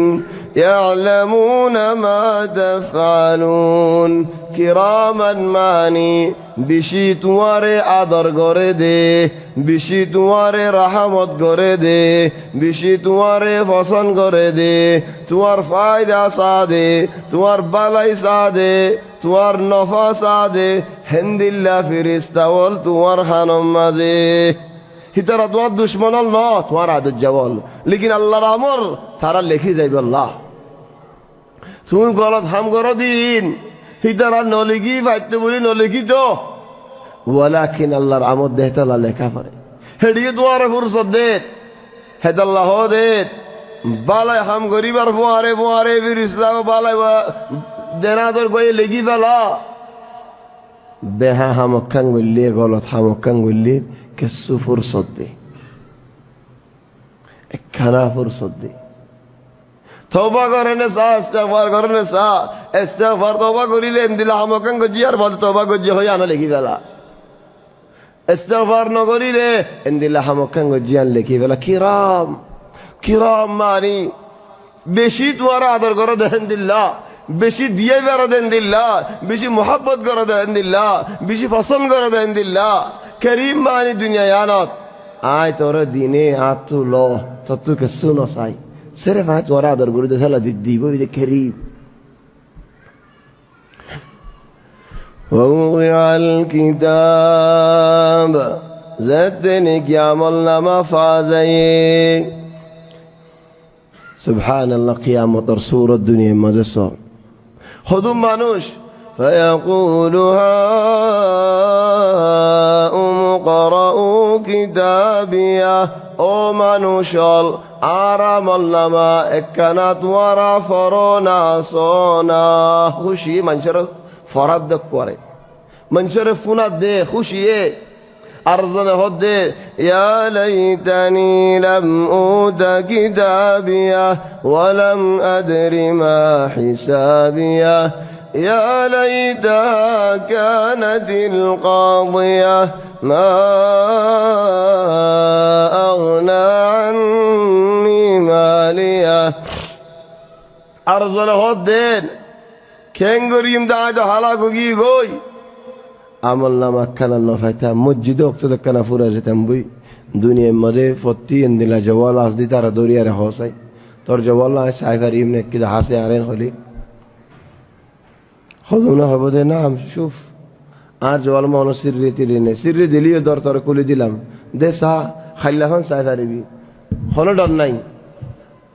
يعلمون ما تفعلون কিরামান মানি বেশি তোমারে আদর করে দে বেশি তোমারে রহমত করে দে বেশি তোমারে পছন্দ করে দে তোমার ফায়দা সাদে তোমার বালাই সাদে তোমার নফা সাদে হেন্দিল্লা ফিরিস্তা বল তোমার খানম মাঝে হিতারা তোমার দুশ্মন ন তোমার আদর যাবল লেকিন আল্লাহর আমর তারা লেখি যাইবে আল্লাহ তুমি গলত হাম করো দিন হিতারা নলিখি বাইতে বলি নলিখিত ওয়ালাকিন আল্লাহর আমদ দেহতালা লেখা পারে হেডিয়ে তোমার ফুরসত দে হেদাল্লাহ দে বালাই হাম গরিবার ফুয়ারে ফুয়ারে ফির ইসলাম বালাই দেনাদর গয়ে লেগি ফেলা বেহা হামকাং বললি গলত হামকাং বললি কেসু ফুরসত দে একখানা ফুরসত দে তওবা করেন সা ইস্তিগফার করেন সা ইস্তিগফার তওবা করিলে দিলা হামকাং গজি আর বল তওবা গজি হই আনা লেখি ফেলা ইস্তিগফার ন করিলে দিলা হামকাং গজি আন লেখি ফেলা কিরাম কিরাম মানি বেশি তোমার আদর করে দেন দিল্লাহ বেশি দিয়ে বেড়া দেন দিল্লাহ বেশি মোহাব্বত করে দেন দিল্লাহ বেশি পছন্দ করে দেন দিল্লাহ করিম মানি দুনিয়ায় আনত আয় তোর দিনে আতু লো তত্তুকে শুনো সাই সির্ফ আয় তোর আদর করে দেখালা দিব এই করিম ووضع الكتاب زدني كيامل نما فازي سبحان الله قيامة رسول الدنيا مدرسة خذوا مانوش فيقول هاؤم اقرءوا كتابيه او مانوشال آرام اللما اكنات ورا فرونا صونا خوشي منشر فرد دكواري منشر فناد دي خوشي أرزن هدي يا ليتني لم أوت كتابيه ولم أدر ما حسابيه يا ليتها كانت القاضية ما أغنى عني ماليه أرزن هدي كنغريم دعاد حلاقو كي غوي আমল নামা খানার নফাইতা মসজিদে অক্ত কানা ফুরা যেতাম বই দুনিয়ার মধ্যে ফত্তি এন্দিলা জওয়াল আসদি তারা দরিয়ারে হসাই তোর জওয়াল না সাইফার ইমনে কিদা হাসে আরেন হলি হদুনা হব দে না শুফ আর জওয়াল মন সিররি তিরিনে সিররি দিলিও দর তোর কুলি দিলাম দে সা খাইলাখন সাইফারিবি হলো ডর নাই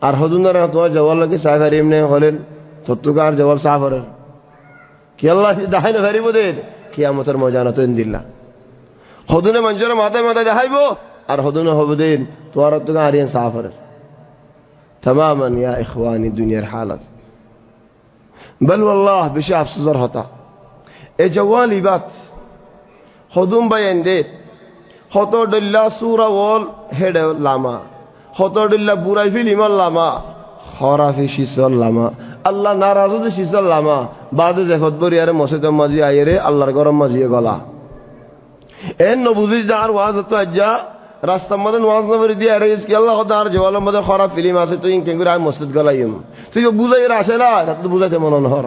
আর হদুনা না তোমার জওয়াল লাগে সাইফার ইমনে হলেন তত্তুকার জওয়াল সাফরের কি আল্লাহ দাহাইন ফেরিব দে কিয়ামতের ময়দানত দিল্লা হদুনে মঞ্জুর মাথায় মাথায় দেখাইব আর হদুনে হবদিন তোমার তো আরিয়ান সাফরের তমামান ইয়া ইখওয়ানি দুনিয়ার হালত বল والله বেশি আফসোসর হতা এ জওয়ালি বাত হদুম বায়ান দে হত দল্লা সূরা ওয়াল হেড লামা হত দল্লা বুরাই ফিলিম লামা খরাফি শিসল লামা আল্লাহ নারাজু যে শিসল লামা বাদে জেফত বরিয়ারে মসজিদের মাঝি আইরে আল্লাহর গরম মাঝি গলা এন নবুজি যার ওয়াজ তো আজ্জা রাস্তার মধ্যে ওয়াজ নবরি দিয়ে আরে কি আল্লাহ তার জওয়ালের মধ্যে খারাপ ফিল্ম আছে তুই কেন করে মসজিদ গলাইম তুই বুঝাইর আসে না তো বুঝাইতে মন নহর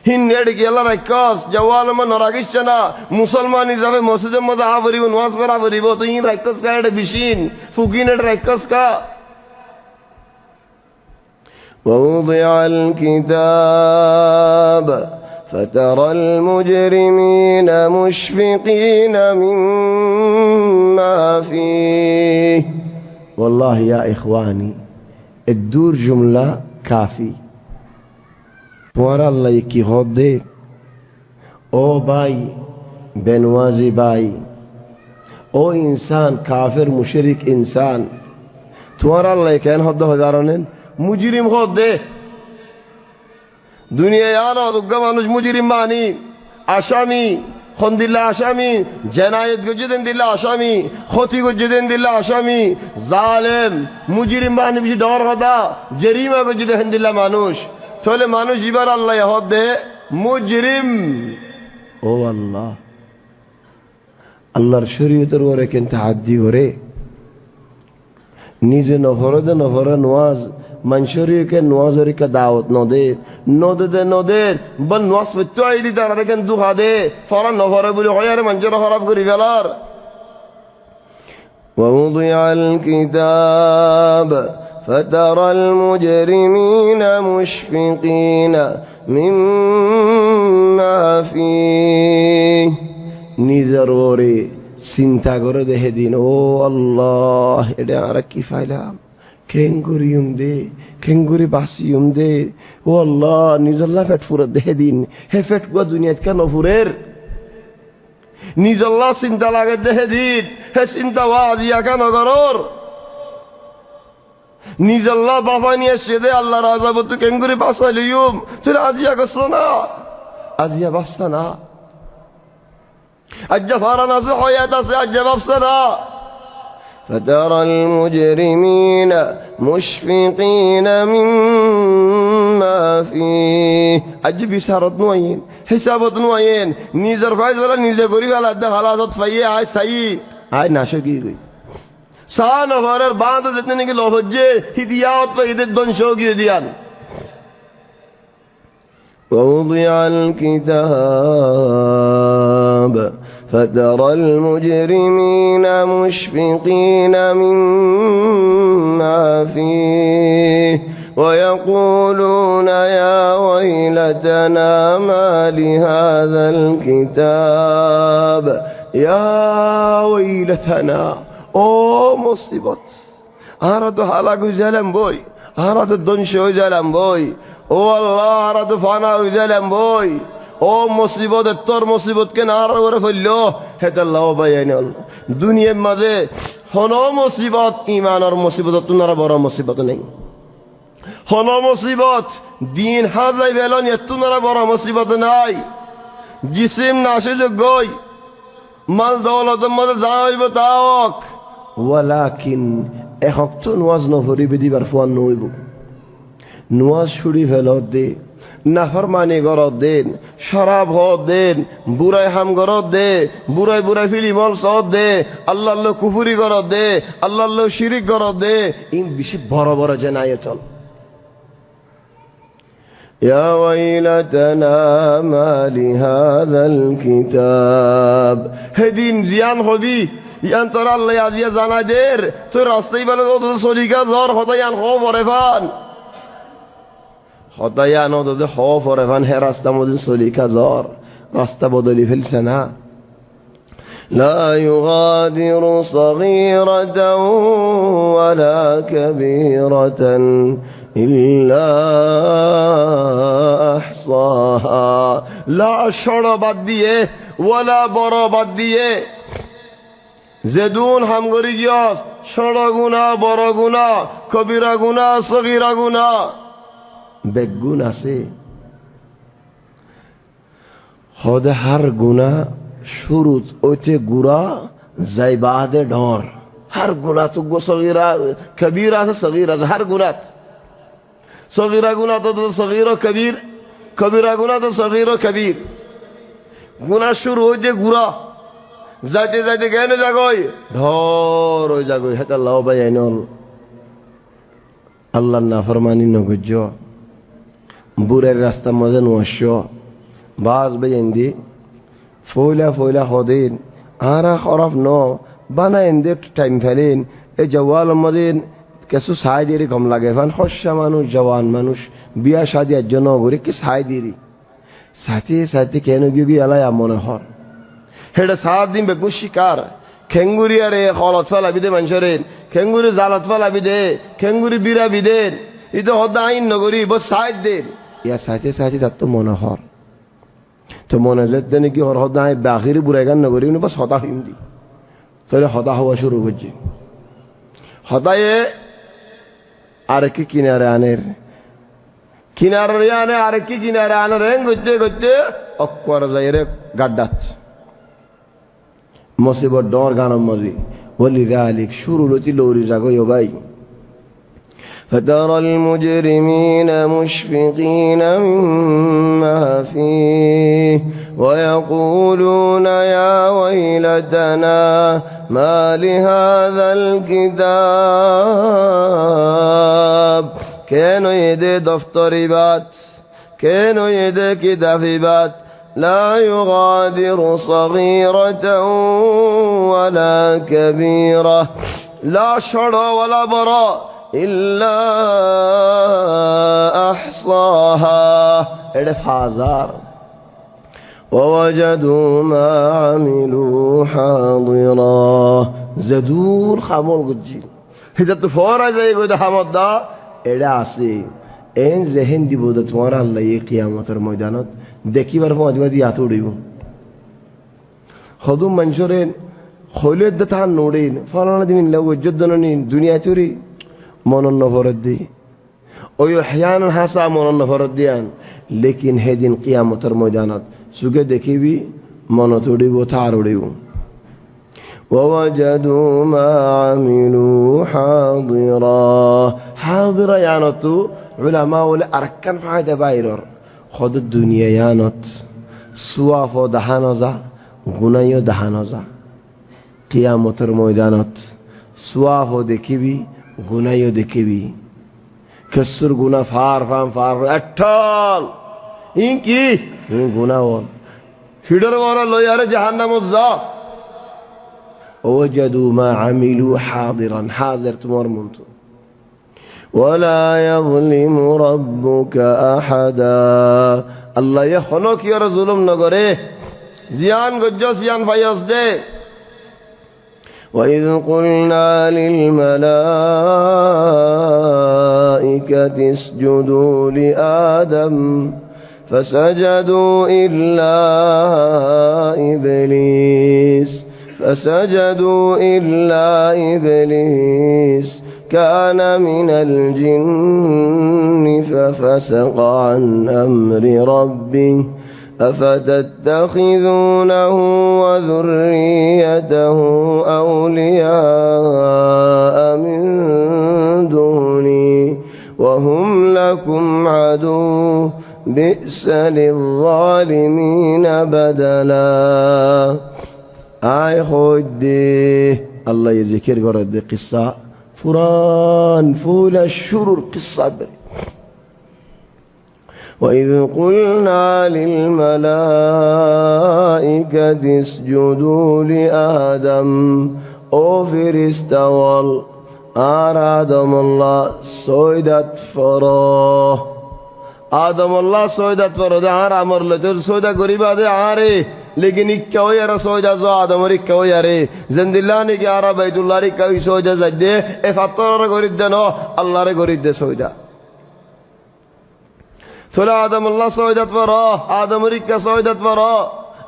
হিন নেড়ে কি আল্লাহ রাইকাস জওয়ালের মধ্যে নরাগিস না মুসলমান হিসাবে মসজিদের মধ্যে আবরিব ওয়াজ করা আবরিব তুই রাইকাস কাড়ে বিশিন ফুকিনে রাইকাস কা ووضع الكتاب فترى المجرمين مشفقين مما فيه والله يا إخواني الدور جملة كافي ورا الله يكي هودي او باي بنوازي باي او انسان كافر مشرك انسان تورا الله يكين هوده هزارونين মুজরিম হদ দে দুনিয়ায় আনো দুগ্গা মানুষ মুজরিম মানি আসামি খন দিল্লা আসামি, জেনায়েত গজ্জেদেন দিল্লা আসামি, ক্ষতি গজ্জেদেন দিল্লা আসামি, জালেম মুজরিম বাহিনী বেশি ডর কথা জেরিমা গজ্জেদেন দিল্লা মানুষ। তাহলে মানুষ এবার আল্লাহ হদ দে মুজরিম। ও আল্লাহ, আল্লাহর শরীয়তের ওরে কিন্তু হাদ্দি করে নিজে নফরে নওয়াজ মানুষকে নওয়াজরিকা দাওয়াত নদের বল নওয়াজ পড়তে আইলি তারা কেন দুহা দে ফরা নফরে বলে হয় আর মানুষের খারাপ করি ফেলার। ووضع الكتاب فترى المجرمين مشفقين مما فيه নিজের ওরে চিন্তা করে দেখে দিন, ও আল্লাহ এটা আর কি ফাইলাম, খেঙ্গুরিয়ম দে, খেঙ্গুরি বাসিয়ম দে। ও আল্লাহ নিজল্লা ফেট ফুরে দেখে দিন, হে ফেট পুয়া দুনিয়াত কেন ফুরের নিজল্লা চিন্তা লাগে দেখে দিন, হে চিন্তা আজিয়া কেন করর নিজল্লা বাবা নিয়ে এসে দে আল্লাহ রাজা বলতো খেঙ্গুরি বাসাইলিয়ম, তুই আজিয়া করছ না, আজিয়া বাসতা না, আজ্জা ফারান আছে হয়াত আছে, আজ্জা বাপসা না। فترى المجرمين مشفقين مما فيه আজ বিচারত নয়ন হিসাবত নয়ন নিজের ফায়সালা নিজে করি ফেলা দে হালাত ফাইয়ে আয় সাই আয় নাশকি গই সান হরের বাঁধ যেতে নাকি লহজ্জে হিদিয়াত তো ঈদের দনশ গিয়ে দিয়ান। ووضع الكتاب فترى المجرمين مشفقين مما فيه ويقولون يا ويلتنا ما لهذا الكتاب يا ويلتنا ও মুসিবত, আরা তো হালাক হইলাম বই, আরা তো ধ্বংস হইলাম বই, ও আল্লাহ আরা তো ফানা হইলাম বই, ও মুসিবত তোর মুসিবত কে না আর করে ফেললো হেতাল্লাহ ভাই দুনিয়ার মাঝে হন মুসিবত ইমানের মুসিবত তোমার বড় মুসিবত নেই, হন মুসিবত দিন হাজাই বেলন তোমার বড় মুসিবত নাই। জিসিম নাশে যোগ্যই মাল দৌলতের মধ্যে যা হইব তাওক ওয়ালাকিন একক তো নোয়াজ নভরিবে দিবার ফুয়ান নইব, নোয়াজ ছুড়ি ফেলত দে, নাফরমানি গরত দেন, শরাব হত দেন, বুড়াই হাম গরত দে, বুড়াই বুড়াই ফিলিমল সদ দে, আল্লাহ কুফুরি গরত দে, আল্লাহ শিরিক গরত দে, ইন বেশি বড় বড় জেনায়ে চল। يا ويلتنا ما لهذا الكتاب হেদিন জিয়ান হবি ইয়ান তোর আল্লাহ আজিয়া জানা দের তোর রাস্তায় বলে তো সলিকা জ্বর হতায়ান হ পরে ফান হতায়ান তো হ পরে ফান হে রাস্তা মধ্যে সলিকা জ্বর রাস্তা বদলি ফেলছে না। لا يغادر صغيرة ولا كبيرة إلا أحصاها لا شر বাদ দিয়ে ওয়ালা বড় বাদ দিয়ে যেদুন হামগরি গিয়স ষড় গুণা বড় গুণা কবিরা গুণা সগীরা গুণা বেগুন আছে হদে হার গুণা শুরুত ওইতে গুড়া যাই বাদে ঢর হার গুণা তো সগীরা কবিরা আছে সগীরা হার গুণাত সগীরা গুণা তো সগীর কবির কবিরা গুণা তো সগীর কবির গুণা শুরু হইতে গুড়া যাইতে যাইতে কেন জাগই ঢর ওই জাগই হেতা লাও ভাই আইনল আল্লাহ নাফরমানি নগজ্য বুড়ের রাস্তা মজা নস্য বাস বেজেন্দি ফইলা ফইলা হদিন আরা খরাফ ন বানা এন্দে টাইম ফেলেন এই জওয়াল মদিন কিছু সাই দিয়ে কম লাগে ফান হস্যা মানুষ জওয়ান মানুষ বিয়া শাদি এর জন্য করে কি সাই দিয়ে সাথে সাথে কেন গিয়ে এলাই মনে হর হেটা 7 দিন বেগুন শিকার খেঙ্গুরি আরে হলত ফেলাবি দে মানুষের খেঙ্গুরি জালত ফেলাবি দে খেঙ্গুরি বিরা বিদেন ই তো হদা আইন নগরী বস সাইড দেন ইয়া সাথে সাথে তার তো মনে হর তো মনে যেতে নাকি হর হদা বাহিরি বুড়াইগান নগরী বস হতা হিন্দি তাহলে হতা হওয়া শুরু করছি হতায়ে আরেকটি কিনারে আনের কিনারে আনে আরেকটি কিনারে আনে রেং করতে করতে অক্কর যাই রে গাড্ডাত মুসিবত ডর গানম মজি ওয়ালিযালিক শুরু লতি লৌরি জাগো ভাই فترى المجرمين مشفقين مما فيه ويقولون يا ويلتنا ما لهذا الكتاب كانوا يدي دفتري بات كانوا يدي كتابي بات لا يغادر صغيرة ولا كبيرة لا شر ولا براء إلا أحصاها فازار ووجدوا ما عملوا حاضرا زدور خامول گجی هذا تفورا زي قد حمد دا এড়া আছে এন জেহেন দিব তো তোমার আল্লাহ এই কিয়ামতের ময়দানত দেখিবার পর আদিবাদি হাত উড়িব হদুম মানুষের হইলের দা তাহার নোড়েন ফলানা দিন লাগ ইজ্জতজননী দুনিয়া চুরি মনন্ন ফরত দি ওই হ্যান হাসা মনন্ন ফরত দিয়ান লেকিন হেদিন কিয়ামতের ময়দানত সুগে দেখিবি মনত উড়িব তার উড়িব ووجدوا ما عملوا حاضرا حاضر يانتو علماء الأركان فايدة بايرور خود الدنيا يانت سوافو دهانوزا غنايو دهانوزا قيامة الميدانات سوافو دكيبي غنايو دكيبي كسر غنا فار أتال إنكي إن غناوان فيدر ورا لو ياري جهنم الزا ووجدوا ما عملوا حاضرا حاضر تمر منتو ولا يظلم ربك أحدا الله يخنوك يا ظلم نغري زيان گجو زيان فايز دے وإذ قلنا للملائكة اسجدوا لآدم فسجدوا إلا إبليس كان من الجن ففسق عن أمر ربه أفتتخذونه وذريته أولياء من دوني وهم لكم عدو بئس للظالمين بدلا آي خودي الله يذكر قرد قصة فران فول الشرور قصة بري وإذ قلنا للملائكة اسجدوا لآدم فرستوال آدم الله سويدت فراه آدم الله سويدت فراه دعار عمر لتر سويدة قريبا دعاري لیکن اکاوی ارہ سوجا زو آدم اور اکاوی ارے زندلانی کی آرہ بیت اللہ ری کاوی سوجا زدے اے فتر رہ گورید دے نو اللہ رہ گورید دے سوجا تھولا آدم اللہ سوجت ورہ آدم اور اکا سوجت ورہ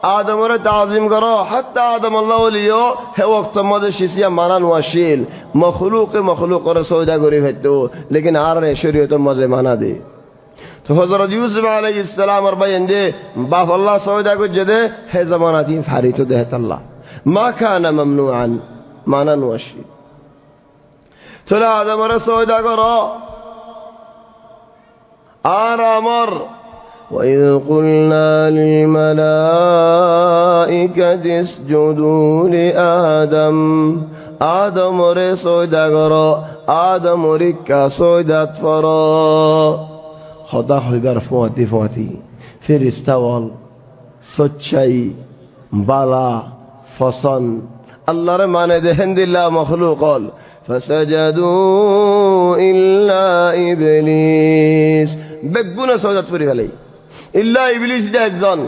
آدم اور تعظیم کرو حتی آدم اللہ ولیو ہے وقت مدد شیسیہ مانا نواشیل مخلوق اور سوجا گورید ہے لیکن آرہ شریعت مزے مانا دے تو حضرت یوسف علیہ السلام اور بیندے باف اللہ سویدہ کو جدے ہے زمانہ دین فاری تو دہت اللہ ما کانا ممنوعا مانا نوشی تو لا آدم اور سویدہ کو رو آرامر وَإِذْ قُلْنَا لِلْمَلَائِكَةِ اسْجُدُوا لِآدَمَ آدم اور سویدہ کو رو آدم اور اکا سویدہ فرو خدا خیبر فواتی ফেরেশতাওয়াল সচ্চাই বালা ফসন আল্লাহর মানে দেহেন দিল্লা মখলুকল ফাসাজাদু ইল্লা ইবলিস বেগুনা সজাত করে ফেলে ইল্লা ইবলিস দে একজন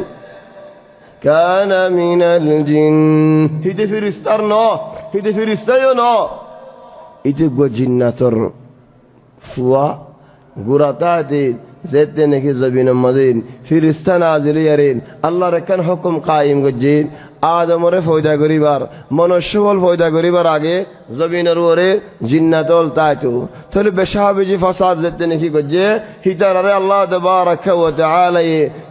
কানা মিনাল জিন হিতে ফেরেশতার ন হিতে ফেরেশতায়ও ন ইতে গো জিন্নাতর ফুয়া গুরাতা দে যেতে নাকি জবিন মদিন ফিরিস্তা নাজিল ইয়ারিন আল্লাহর একখান হুকুম কায়েম গজ্জিন আদমরে ফয়দা করিবার মনুষ্যবল ফয়দা করিবার আগে জমিনের উপরে জিন্নাতল তাইতো তাহলে বেশাহাবিজি ফাসাদ যেতে নাকি গজ্জে হিতারারে আল্লাহ তাবারাকা ওয়া তাআলা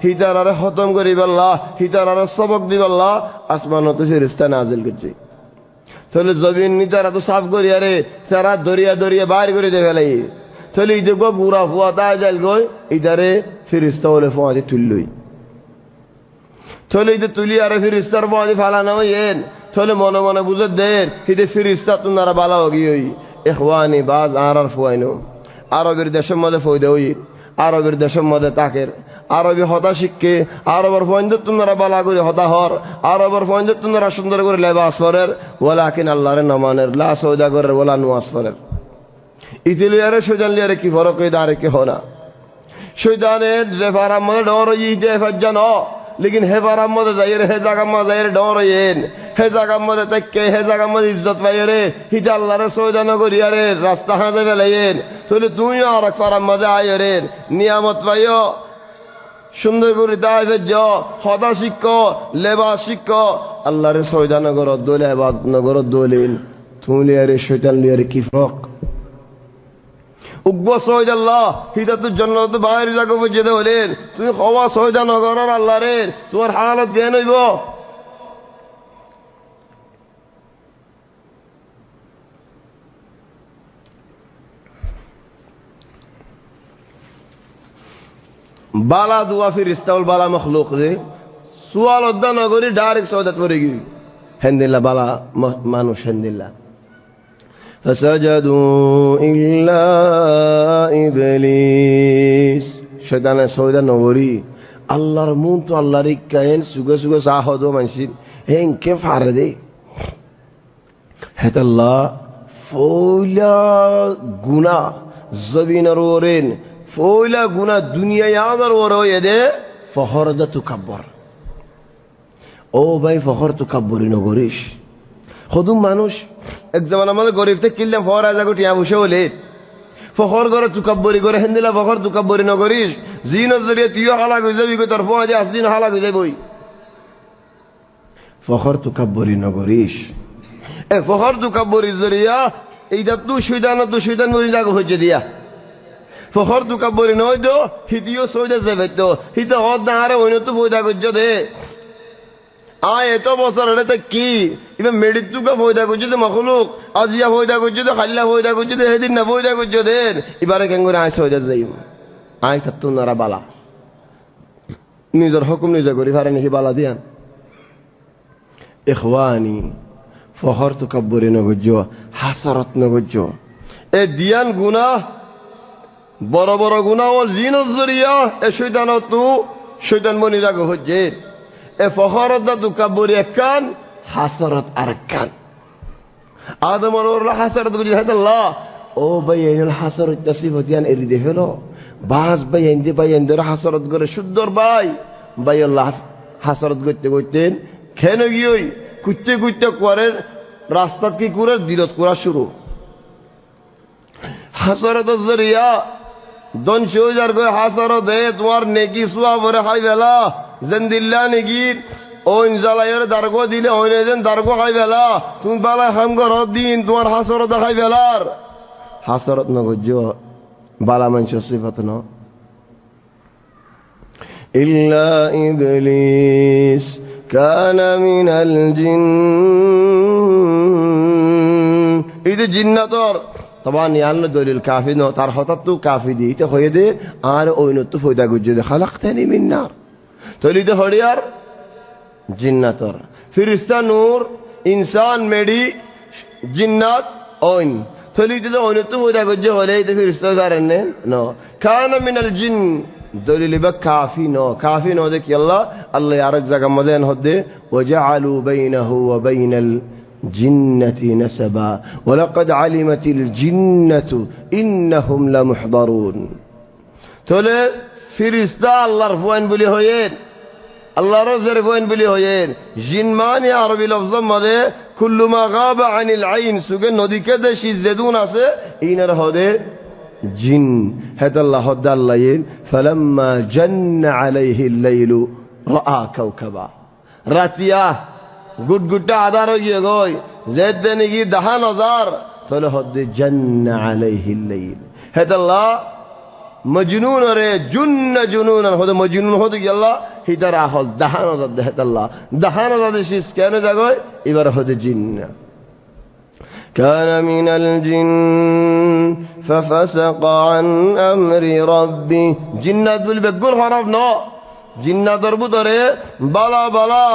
হিতারারে খতম করিবাল্লাহ হিতারারে সবক দিবাল্লাহ আসমানত ফিরিস্তা নাজিল গজ্জে তাহলে জমিন নিতারা তো সাফ করিয়ারে তারা দরিয়া দরিয়া বাইর করে দে ফেলাই তাহলে ইদে গো গুড়া ফুয়া তাই যাইল গই ইদারে ফিরিস্তা হলে ফোয়াতে তুললই তাহলে ইদে তুলি আরে ফিরিস্তার ফোয়াতে ফালানো হইয়েন তাহলে মনে মনে বুঝে দেন ইদে ফিরিস্তা তুনারা বালা হগি হই ইখওয়ানি বাজ আর ফুয়াইনো আরবের দেশের মধ্যে ফয়দা হই আরবের দেশের মধ্যে তাকের আরবি হতা শিখকে আরবের ফয়ন্দর তুনারা বালা করে হতা হর আরবের ফয়ন্দর তুনারা সুন্দর করে লেবাস পরের ওয়ালাকিন আল্লাহর নামানের লা সওদা করে ওয়ালা নুয়াস পরের ইতিলিয়ারে শৈতান লিয়ারে কি ফরক এই দাঁড়ে কে হনা শৈতানের যে ফারাম মধ্যে ডর ইতে ফজ্জান লেকিন হে ফারাম মধ্যে যাইয়ে হে জায়গা মধ্যে যাইয়ে ডর ইয়েন হে জায়গা মধ্যে তাইকে হে জায়গা মধ্যে ইজ্জত পাইয়ে রে হিতে আল্লাহরে সৈদান করিয়ারে রাস্তা হাঁটে ফেলাইয়েন তাহলে তুমিও আর এক ফারাম মধ্যে আইয়ে রে নিয়ামত পাইও সুন্দর করে দায় ফেজ হতা শিক্ষ লেবাস শিক্ষ আল্লাহরে সৈদান নগর দোলে এবাদ নগর দোলেন তুমি লিয়ারে শৈতান লিয়ারে কি ফরক উগ্র সৈদ আল্লাহ হিদাতুর জন্য তো বাইরে জায়গা যেতে হলেন তুমি হওয়া সৈদা নগর আল্লাহ রে তোমার হালত জ্ঞান হইব বালা দুয়া ফিরিস্তাউল বালা মখলুক রে সুয়াল উদ্দা নগরী ডাইরেক্ট সৈদাত পড়ে গি হেন্দিল্লা বালা মানুষ হেন্দিল্লা فسجدوا إلا إبليس شيطان سويدا نوري الله رمونت الله ريكاين سوغا سوغا ساهدو منشين هين كيف عردي هت الله فولا غنا زبين رورين فولا غنا دنيا يامر ورو يده فخرد تكبر او باي فخر تكبري نغوريش خودم মানুষ এক জামান আমাদের গরিব থেকে কিনলাম ফর আজা গুটি বসে হলে ফখর করে তুকাব্বরি করে হেন্দিলা ফখর তুকাব্বরি ন করিস জিন জরিয়ে তুইও হালাক হয়ে যাবি তোর ফোয়াজে আসদিন হালাক হয়ে যাবই ফখর তুকাব্বরি ন করিস এ ফখর তুকাব্বরি জরিয়া এইটা তুই সুইদান মরি জাগো হইছে দিয়া ফখর তুকাব্বরি নয় দো হিতিও সইদা যাবে তো হিতে হদ না আরে ওইন তো ফয়দা করছ দে আয় এত বছর হলে তো কি এবার মেডিতুকা ফয়দা করছে তো মখলুক আজিয়া ফয়দা করছে তো খাল্লা ফয়দা করছে তো সেদিন না ফয়দা করছে দেন এবারে কেন করে আয় সয়দা যাই আয় থাকতো নারা বালা নিজের হুকুম নিজে করি পারে নাকি বালা দিয়ান ইখওয়ানি ফখর তুকাব্বরি নগজ্য হাসারত নগজ্য এ দিয়ান গুনাহ বড় বড় গুনাহ ও জিনত জরিয়া এ শয়তান বনি জাগো হচ্ছে এ ফখরত তুকাব্বরি একখান হাসারত আরেকখান আদম আর হাসারত গুজি আল্লাহ ও ভাই এই হাসারত তাসিফতিয়ান এরি দে হলো বাস ভাই এন্দি ভাই এন্দের হাসারত করে সুন্দর ভাই আল্লাহ হাসারত করতে করতেন কেন গিয়ে কুটতে করে রাস্তা কি করে দিলত করা শুরু হাসারত জরিয়া দন শোজার গো হাসারত দে তোমার নেকি সুয়া ভরে খাই বেলা জেন্দিল্লা নেকি ওইন জ্বালাইয়ের দার্গ দিলে ওইন যেন দার্গ খাই বেলা তুমি বালা হাম কর দিন তোমার হাসরত খাই বেলার হাসরত নগজ্য বালা মানুষের সিফাত ন ইল্লা ইবলিস কানা মিনাল জিন এই যে জিন্নাতর তবা নিয়ান্ন দলিল কাফি ন তার হঠাৎ তো কাফি দিতে হয়ে দে আর ওইন তো ফয়দা গুজ্জে দে খালাক্তানি মিন নার তলিতে হরিয়ার জিন্নাতর ফিরিস্তা নূর ইনসান মেডি জিন্নাত ওইন তলিতে ওইন তো ফয়দা গুজ্জে হলে এই ফিরিস্তা পারেন ন কানা মিনাল জিন দলিল বা কাফি ন দেখি আল্লাহ আরেক জায়গা মধ্যে হদে ওয়াজআলু বাইনাহু ওয়া বাইনাল جنة نسبا ولقد علمت الجنة إنهم لمحضرون تولي فريستا الله رفوين بلي هوين الله رز رفوين بلي هوين جن ماني عربي لفظا مده كل ما غاب عن العين سوغن ندي كده شي زدون اسه این رهده জিন হেদাল্লাহ হদ্দাল্লাইন ফালাম্মা জান্না আলাইহিল লাইলু রাআ কাওকাবা রাতিয়া গুটগুটা আদার হয়ে গই যেতে নাকি দাহান হাজার তাহলে হদ্দে জান্না আলাইহিল লাইল হেদাল্লাহ মজনুন রে জুনুন হদে মজনুন হদে গেল হিতার আহল দাহান হাজার হেদাল্লাহ দাহান হাজার শিস কেন জাগয় এবার হদে জিন্না كان من الجن ففسق عن أمر ربه জিন্নাত বলি বেগুন খারাপ ন জিন্নাতর ভিতরে বালা বালা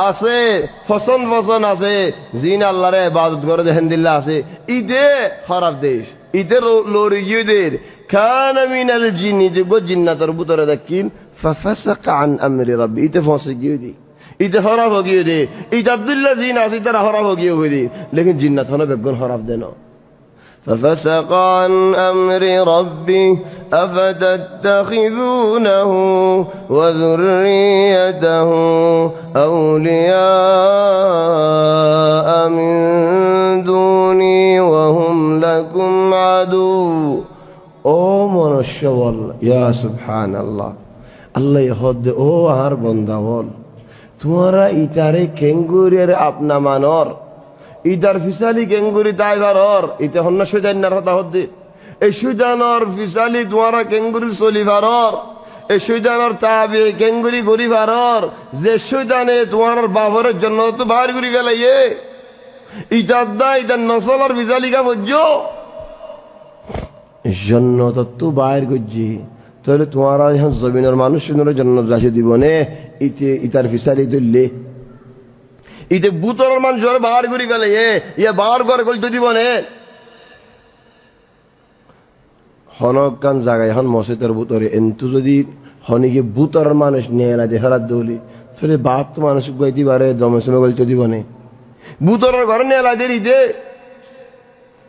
আছে ফসন ফসন আছে জিন আল্লাহর ইবাদত করে দেখেন দিল্লা আছে ইদে খারাপ দেশ ইদে লরি গিয়েদের كان من الجن যে জিন্নাতর ভিতরে দেখিন ففسق عن أمر ربه ইদে ফসে গিয়েদি ইতে হরাব গিয়ে দে ইতে আব্দুল্লাহ জিন আছে তারা হরাব গিয়ে হয়ে দে লেকিন জিন্নাত হলো বেগুন হরাব দেন ففسق عن أمر ربه أفتتخذونه وذريته أولياء من دوني وهم لكم عدو ও মনুষ্য বল ইয়া সুবহানাল্লাহ আল্লাহ হদ ও আর বান্দা বল তোমরা ইতারে কেঙ্গুরের আপনা মানর ইতার ফিসালি কেঙ্গুরি তাইবারর ইতে হন্ন সুজান্নার হতা হদ্দি এই সুজানর ফিসালি তোমরা কেঙ্গুরি চলিবারর এই সুজানর তাবে কেঙ্গুরি গরিবারর যে সুজানে তোমার বাবরের জন্য তো বাইর করি গেলাইয়ে ইতার দা ইতার নসলর ফিসালি কা বুঝছো জন্য তো বাইর করছি তাহলে তোমারা এখন জমিনের মানুষের জন্য যাচ্ছে দিব নে ইতে ইতার ফিসারি তুললে ইতে বুতরের মানুষ বাহার করি গেলে ইয়ে বাহার করে গল্প দিব নে হনকান জায়গায় এখন মসজিদের বুতরে এন্তু যদি হনিকে বুতরের মানুষ নিয়ে এলা দেখার দৌলি তাহলে বাপ তো মানুষ গাইতে পারে জমে সমে গল্প দিব নে বুতরের ঘরে নিয়ে এলা দিয়ে ইতে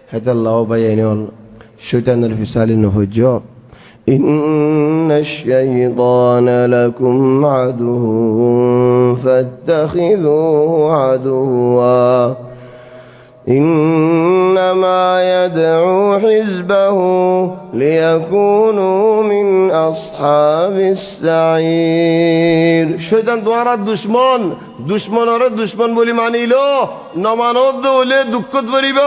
হেতাল্লাহ ভাই এনে হল শৈতানের ফিসালি নহজ إن الشيطان لكم عدو فاتخذوه عدوا إنما يدعو حزبه ليكونوا من أصحاب السعير শয়তান তোমার দুশ্মন আর দুশ্মন বলি মানিলো নমানত দলে দুঃখত পড়িব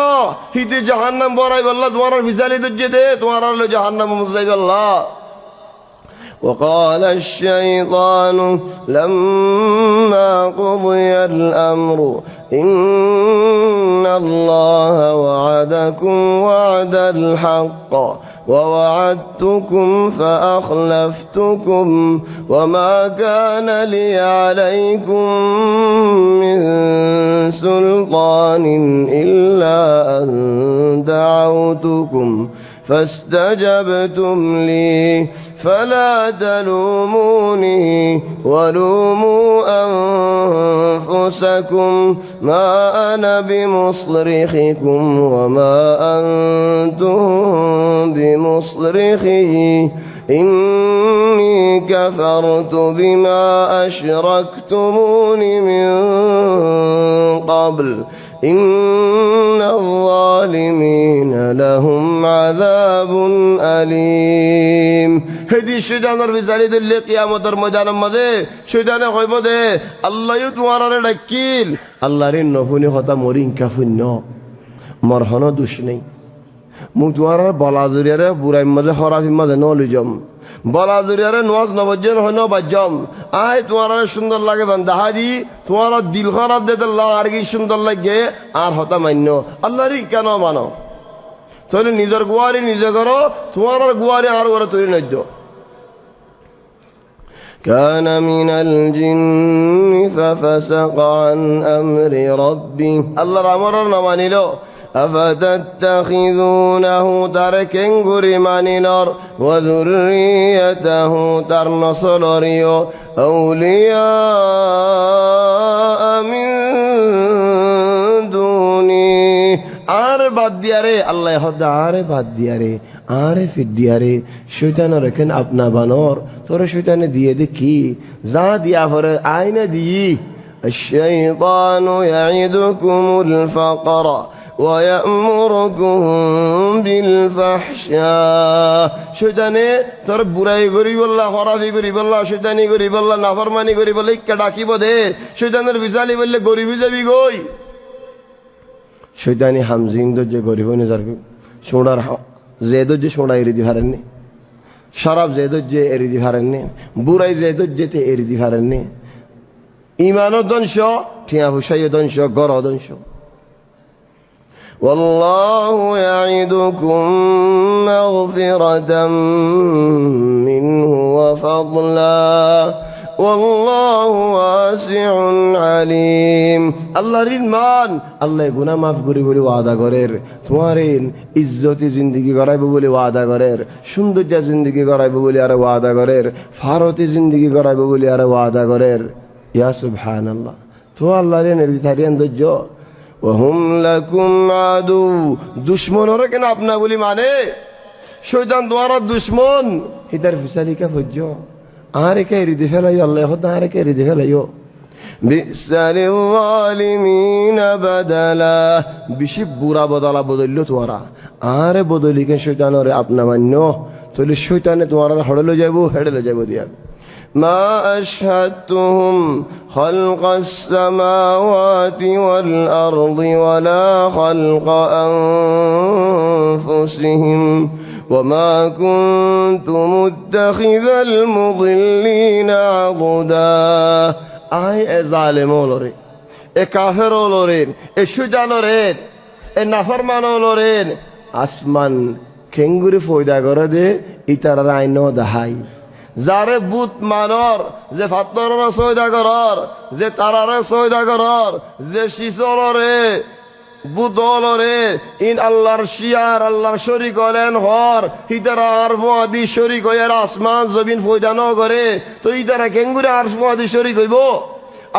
হিতে জাহান্নাম বড়াই বল্লা তোমার ফিসালি দজ্জে দে তোমার হলো জাহান্নাম মুজাই বল্লা وقال الشيطان لما قضي الأمر إن الله وعدكم وعد الحق ووعدتكم فأخلفتكم وما كان لي عليكم من سلطان إلا أن دعوتكم فاستجبتم لي فلا تلوموني ولوموا أنفسكم ما أنا بمصرخكم وما أنتم بمصرخي إني كفرت بما أشركتمون من قبل إن الظالمين لهم عذاب أليم هدي الشيطان الرزالي دلي قيامة المجان مدى شيطان خيبه الله يتوارى لكيل الله رين نفوني خطا مورين كفنو مرحنا دوشني মুতওয়ারার বলাজুরিয়ারে বুড়াই মাঝে হরাফি মাঝে নলিজম বলাজুরিয়ারে নওয়াজ নবজ্জন হয় নবাজ্জম আয় তোমার সুন্দর লাগে বান্দাহারি তোমার দিল খারাপ দে আল্লাহ আর কি সুন্দর লাগে আর হতা মান্য আল্লাহরই কেন মানো তাহলে নিজের গুয়ারি নিজে করো তোমার গুয়ারি আর ওরা তৈরি নদ্য كان من الجن ففسق عن أمر ربه الله رامر نمانيلو أفتتخذونه تركن غريمانينر وذريته ترنصلريو أولياء من دوني আর বাদ দিয়ারে আল্লাহ হদা আরে বাদ দিয়ারে আরে ফির দিয়ারে শয়তান রাখেন আপনা বানর তোরে শয়তানে দিয়ে দে কি যা দিয়া পরে আইনা দি الشيطان يعدكم الفقر ويأمركم بالفحشاء শয়তানে তোর বুড়াই করি বললা খরাবি করি বললা শয়তানি করি বললা নাফরমানি করি বললে ইক্কা ডাকিব দে শয়তানের বিচালি বললে গরিবি যাবি গই শয়তানি হামজিং যে গরিব নে যার সোনার জেদ যে সোনা এরি দি হারেননি শরাব জেদ যে এরি দি হারেননি বুড়াই জেদ যেতে এরি দি হারেননি ইমানও ধ্বংস ঠিয়া হুসাইও ধ্বংস গর ধ্বংস والله يعدكم مغفرة منه وفضلا والله واسع عليم আল্লাহর মান আল্লাহ গুনাহ মাফ করি বলে ওয়াদা করের তোমার ইজ্জতি জিন্দেগি করাইব বলে ওয়াদা করের সৌন্দর্য জিন্দেগি করাইব বলে আর ওয়াদা করের ফারতি জিন্দেগি করাইব বলে আর ওয়াদা করের ইয়া সুবহানাল্লাহ তো আল্লাহর নির্ধারিত ধৈর্য وهم لكم عدو দুশমন ওরে কেন আপনা বলি মানে শয়তান তোমার দুশমন হিদার ফিসালি কা ফজ্জ আরে কে রিদি ফেলাইও আল্লাহ খোদা আরে কে রিদি ফেলাইও বিসাল যালিমিন বাদালা বেশি বুড়া বদলা বদললো তোমারা আরে বদলি কে শয়তান ওরে আপনা মান্য তাহলে শয়তানে তোমার হড়লে যাইবো হেড়লে যাইবো দিয়া ما أشهدتهم خلق السماوات والأرض ولا خلق أنفسهم وما كنت متخذ المضلين عضدا أي ظالم لوري كافر لوري شجان لوري نافرمان لوري আসমান খেঙ্গুরি ফয়দা করে দে ইতার আইনো দাহাই যারে বুত মানর যে ফাতরের সয়দা করর যে তারারে সয়দা করর যে শিশলরে বুতলরে ইন আল্লাহর শিয়ার আল্লাহর শরীক হলেন হর ইতারা আরফ আদি শরীক হইয়ার আসমান জমিন ফয়দা ন করে তো ইতারা কেঙ্গুরে আরফ আদি শরীক হইব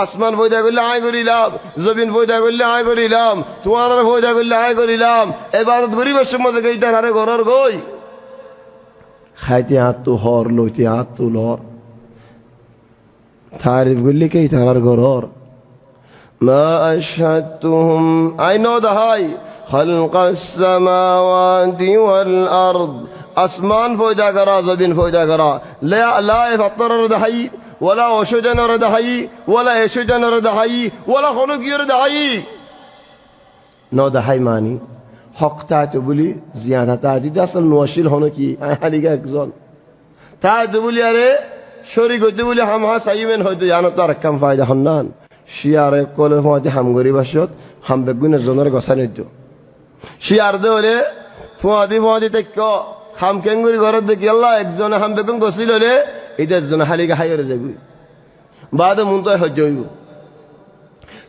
আসমান ফয়দা করলে আয় করিলাম জমিন ফয়দা করলে আয় করিলাম তোমার ফয়দা করলে আয় করিলাম ইবাদত গরিবের সম্বন্ধে ইতারারে ঘরর গই খাইতে হাত তো হর লইতে হাত তো লর তারিফ করলে কে তারার ঘরর ما أشهدتهم I know the high خلق السماوات والأرض আসমান ফয়দা করা জমিন ফয়দা করা لا يفطر ردحي ولا وشجن ردحي ولا يشجن ردحي ولا خلق يردحي no the high ماني হক তাইতো বলি জিয়াদা তাজিদ আসল নওশিল হনো কি আলিগা একজন তাইতো বলি আরে শরীক হইতে বলি হাম হা সাইমেন হয়তো জানো তার কাম ফায়দা হন্নান শিয়ারে কোলে ফতে হাম গরি বাসত হাম বেগুনের জনের গসা নিত শিয়ার দে হলে ফদি তেক হাম কেঙ্গুরি ঘর দেখি আল্লাহ একজন হাম বেগুন গসিল হলে এটা জন হালিগা হাইরে যাবি বাদে মুনতায় হজ্জ হইব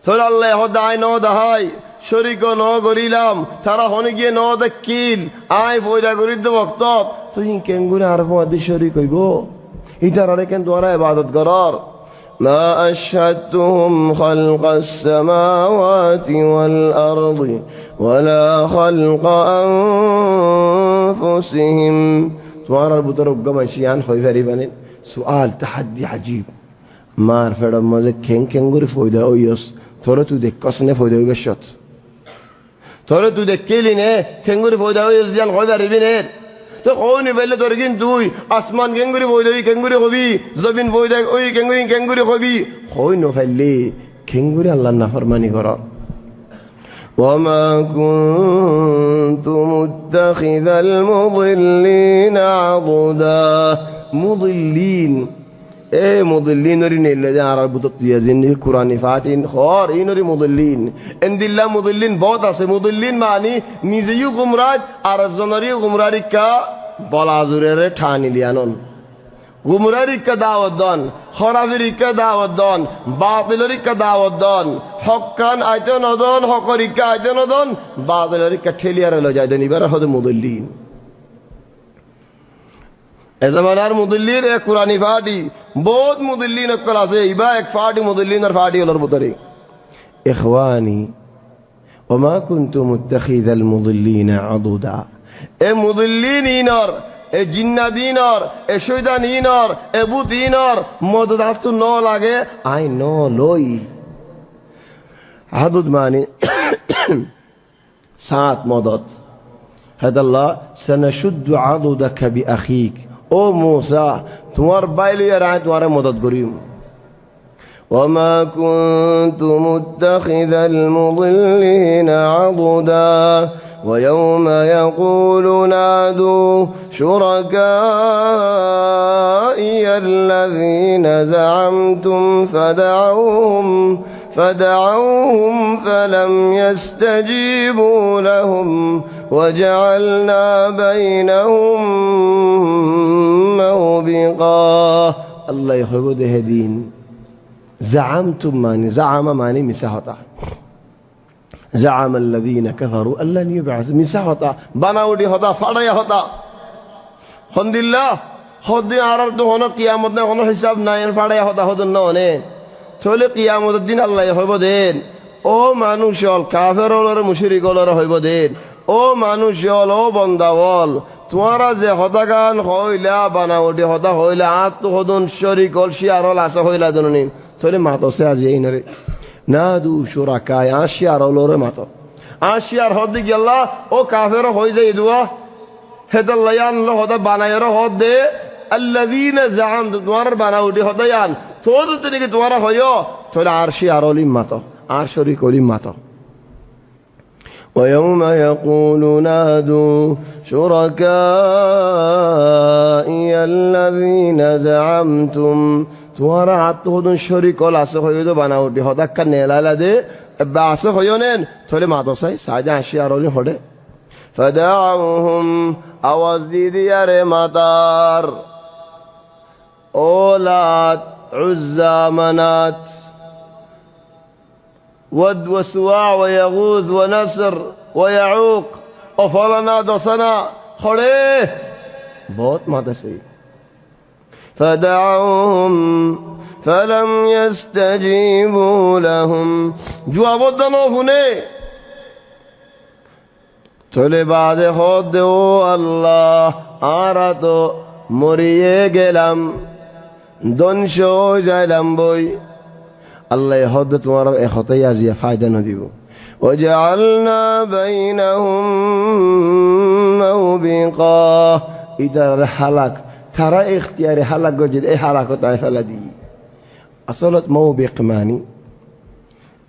তোর আল্লাহ হদাই ন দাহাই শরীক ন করিলাম তারা হনে গিয়ে ন দেখিল আয় ফয়দা করি দে বক্ত তুই কেঙ্গুরে আর ফদি শরীক হইব ইতার আরে কেন তোরা ইবাদত করর ما أشهدتهم خلق السماوات والأرض ولا خلق أنفسهم توارا البطر وقما شيئا خوي فريبانين سؤال تحدي عجيب ما عرف رمضة كنغوري فويدا أويوس تورا تو دكاسنه فويدا ويبشت تورا تو دكيلينه كنغوري فويدا أويوس جان خوي فريبانين তো কোনি বলে তোর কিন তুই আসমান কেঙ্গুরি বইদই কেঙ্গুরি হবি জমিন বইদই ওই কেঙ্গুরি হবি কই ন ফেললি কেঙ্গুরি আল্লাহর নাফরমানি কর ওয়ামা কুনতু মুত্তাখিযাল মুদিল্লিন আবুদা মুদিল্লিন এ মুদিল্লিন রি নেলে আরব তুতিয়া জিন্দি কুরআনি ফাতিন খর ইনরি মুদিল্লিন ইনদিল্লা মুদিল্লিন বহুত আছে মুদিল্লিন মানে নিজেও গুমরাজ আর জনরি গুমরারিকা বলাজুরের ঠানি লিয়ানন গুমরারিকা দাওয়াত দন খরাবিরিকা দাওয়াত দন বাতিলরিকা দাওয়াত দন হক্কান আইতে নদন হকরিকা আইতে নদন বাতিলরিকা ঠেলিয়ারে ল যায় দেন এবার হতে মুদিল্লিন এ জামানার মুদিল্লির এক কুরআনি ফাটি বহুত মুদিল্লিন অকল আছে ইবা এক ফাটি মুদিল্লিন আর ফাটি হলোর ভিতরে ইখওয়ানি ওমা কুনতু মুত্তাখিযাল মুদিল্লিন আদুদা এ মুদিল্লিন ইনর এ জিন্নাদিনর এ শয়তানিনর এ বুতিনর মদদাফতু ন লাগে আই ন লই আদুদ মানে সাত মদত। হেদাল্লাহ সানাশুদ্দু আদুদাকা বিআখিক, ও মূসা তোমার বাইলে রায় তোমারে মদত করিম। وما كنت متخذ المضلين عضدا ويوم يقول نادوا شركائي الذين زعمتم فدعوهم فلم يستجيبوا لهم وجعلنا بينهم موبقا। الله يحفظ هدين। زعمتم ماني زعم ماني مساحتا، زعم الذين كفروا أن لن يبعث مساحتا بناودي هدا فاڑيا هدا خند الله خدي عرب تو هنا قيامت نه هنا حساب ناين فاڑيا هدا هدن نه تولي قيامت الدين الله يحب دين ও মানুষ হল কাফের হল মুশরিক হল হইব দেন। ও মানুষ হল ও বন্দা হল তোমারা যে হদাগান হইলা বানাওডি হদা হইলা আত হদন শরীক হল শিয়ার হল আসা হইলা জননী তোলে মাতো সে আজ এই নরে নাদু শুরাকায় আশিয়ার হলরে মাতো আশিয়ার হদি গেল্লা ও কাফের হই যায় দুয়া হেদাল্লায়ান ল হদা বানায়র হদ দে আল্লাযীনা জাআম তোমার বানাওডি হদায়ান তোর তদিকে তোমারা হইও তোলে আরশিয়ার হলিম মাতো আর শরীক হলিম মাতো। ويوم يقول نادوا شركائي الذين زعمتم তোমারা আত্মহদন শরীক হল আসে হইতো বানাওটি হদাক্কা নেলালা দে বা আসে হইনেন থলে মাদসাই সাজা আসি আর হড়ে ফাদাউহুম আওয়াজ দিয়ারে মাতার ওলাত উজ্জা মানাত ود وسواع ويغوث ونسر ويعوق وفلنا دسنا خڑے بہت ماتا صحیح فدعوهم فلم يستجيبوا لهم جواب دنو فنے چلے بعد خود او اللہ آرہ تو مریے گلم دنشو جائلم بوئی আল্লাহ হদ তোমার হতাই আজিয়া ফায়দা না দিব। وجعلنا بينهم موبقا ইদার হালাক তারা ইখতিয়ারে হালাক গজে এই হালাকতায় ফেলা দি। আসলত মৌবিক মানি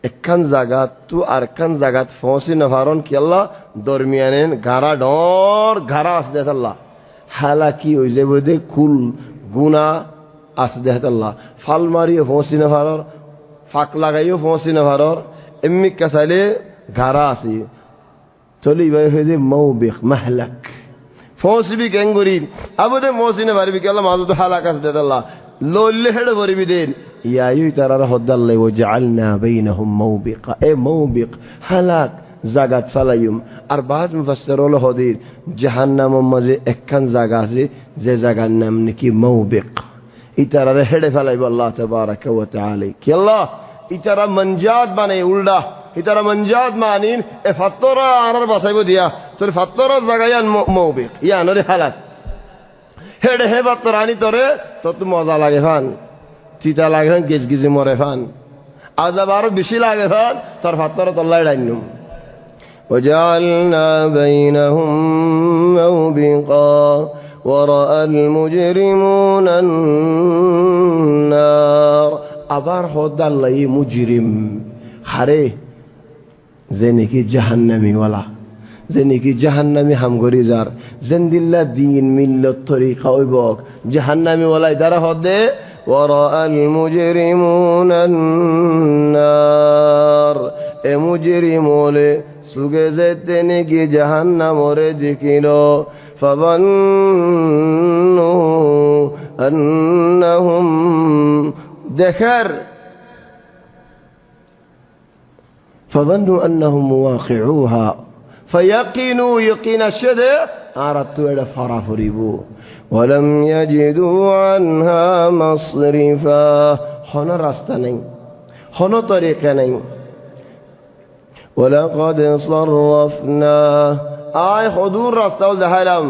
একখান জায়গাত তো আর একখান জায়গাত ফসি নফারন কি আল্লাহ দরমিয়ানেন ঘাড়া ডর ঘাড়া আছে দেখ আল্লাহ হালাকি হয়ে যাবে দে কুল গুনা আছে দেখ আল্লাহ ফাল মারিয়ে ফসি নফারর ফাঁক লাগাইও ফসি না ভারর এমনি কাসাইলে ঘাড়া আসি চলি হয়ে যে মৌবিক মাহলাক ফসবি ক্যাঙ্গুরি আবুদে মসি না পারবি কেলা মাদু তো হালাক আছে দেদাল্লাহ লইলে হেড়ে ভরবি দেন ইয়াই তারা হদ্দাল্লাই ও জাআলনা বাইনাহুম মৌবিকা এ মৌবিক হালাক জাগাত ফালাইম। আর বাজ মুফাসসির হলো হদির জাহান্নামের মাঝে একখান জায়গা আছে যে জায়গার নাম নাকি মৌবিক ইতারা হেড়ে ফেলাইব আল্লাহ তাবারাকা ওয়া তাআলা কি আল্লাহ ইতারা মনজাত বানাই উল্টা ইতারা মনজাত মানিন এ ফাত্তরা আনার বাসাইব দিয়া তোর ফাত্তরা জাগায়ান মৌবিক ইয়ানরে হালাত হেড়ে হে ফাত্তরানি তোরে তো তো মজা লাগে ফান চিতা লাগে ফান গেজ গেজে মরে ফান আযাব আরো বেশি লাগে ফান তোর ফাত্তরা তল্লাই ডাইনুম। وجعلنا بينهم موبقا ورأى المجرمون النار আবার হদাল্লাই মুজরিম হারে যে নাকি জাহান্নামী ওয়ালা যে নাকি জাহান্নামী হামগরি যার জিন্দিল্লাহ দিন মিল্লত তরিকা হইবক জাহান্নামী ওয়ালাই দ্বারা হদে ورأى المجرمون النار এ মুজরিমলে সুগে যেতে নাকি জাহান্নামরে দেখিলো فظنوا أنهم دخر فظنوا أنهم مواقعوها فيقنوا يقين الشدة أردت إلى فرافريبو ولم يجدوا عنها مصرفا هنا راستنين هنا طريقنين ولقد صرفنا آي حضور راستو زهلم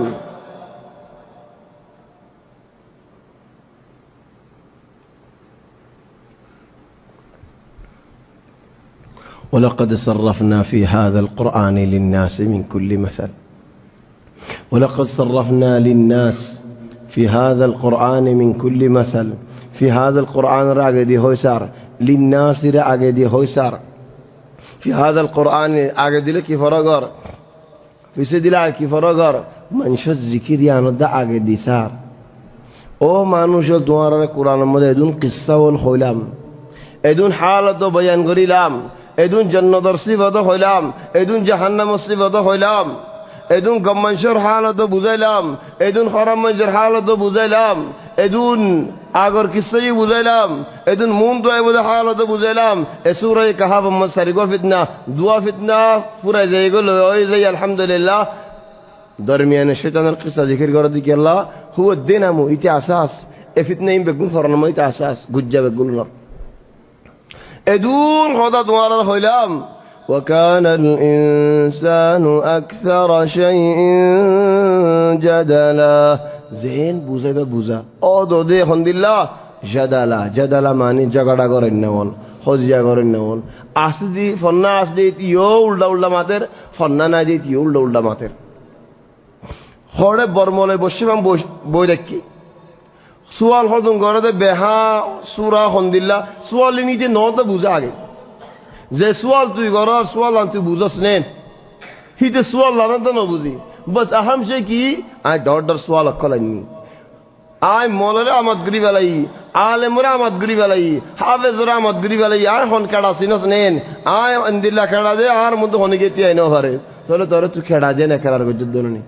ولقد صرفنا في هذا القرآن للناس من كل مثل ولقد صرفنا للناس في هذا القرآن من كل مثل في هذا القرآن راجدي هوسار للناس راجدي هوسار في هذا القرآن راجدي لك فرغر في سيدي لك فرغر من شد ذكر يعني دا راجدي سار او মানুষ তোমার কোরআনের মধ্যে এদুন কিসসা ওল হইলাম এদুন হালত বয়ান করিলাম এদুন জান্নাতের সিফাত হইলাম এদুন জাহান্নামের সিফাত হইলাম এদুন গম্মানশর হালত বুঝাইলাম এদুন হরামঞ্জের হালত বুঝাইলাম এদুন আগর কিসসাই বুঝাইলাম এদুন মুন দোয়াইবুল হালত বুঝাইলাম এ সূরা কাহাফ মোহাম্মদ সারিগো ফিতনা দুয়া ফিতনা পুরা যাই গেল ওই যাই আলহামদুলিল্লাহ দরমিয়ানে শয়তানের কিসসা জিকির করে দিকে আল্লাহ هو الدينامو إتي أساس إفتنين بقول فرنا ما إتي أساس ججّا بقول نار إدون خدا دوار الخلام وكان الإنسان أكثر شيء جدلا زين بوزا بوزا أو دي خند الله جدلا ماني جگڑا کرن نون خزیا کرن نون أصدي فنا أصدي يول دولة ماتر فنا نادي يول دولة ماتر خورده برموله باشیم بوی دکی سوال خودم گرده به ها سورا خندیلا سوالی نیتی نوتا بوزه آگه زه سوال توی گرار سوال آن توی بوزه سنین هیچ سوال لانه تا نبوزی بس اهم شی کی آی دار سوال اکلا نی آی مولره آمد گری ولی عالمره آمد گری ولی حافظره آمد گری ولی آی خون کڑا سینس نین آی اندیلا کڑا ده آر مدو خونی گیتی اینو هره چلو تاره تو کڑا ده نکرار گجد دونی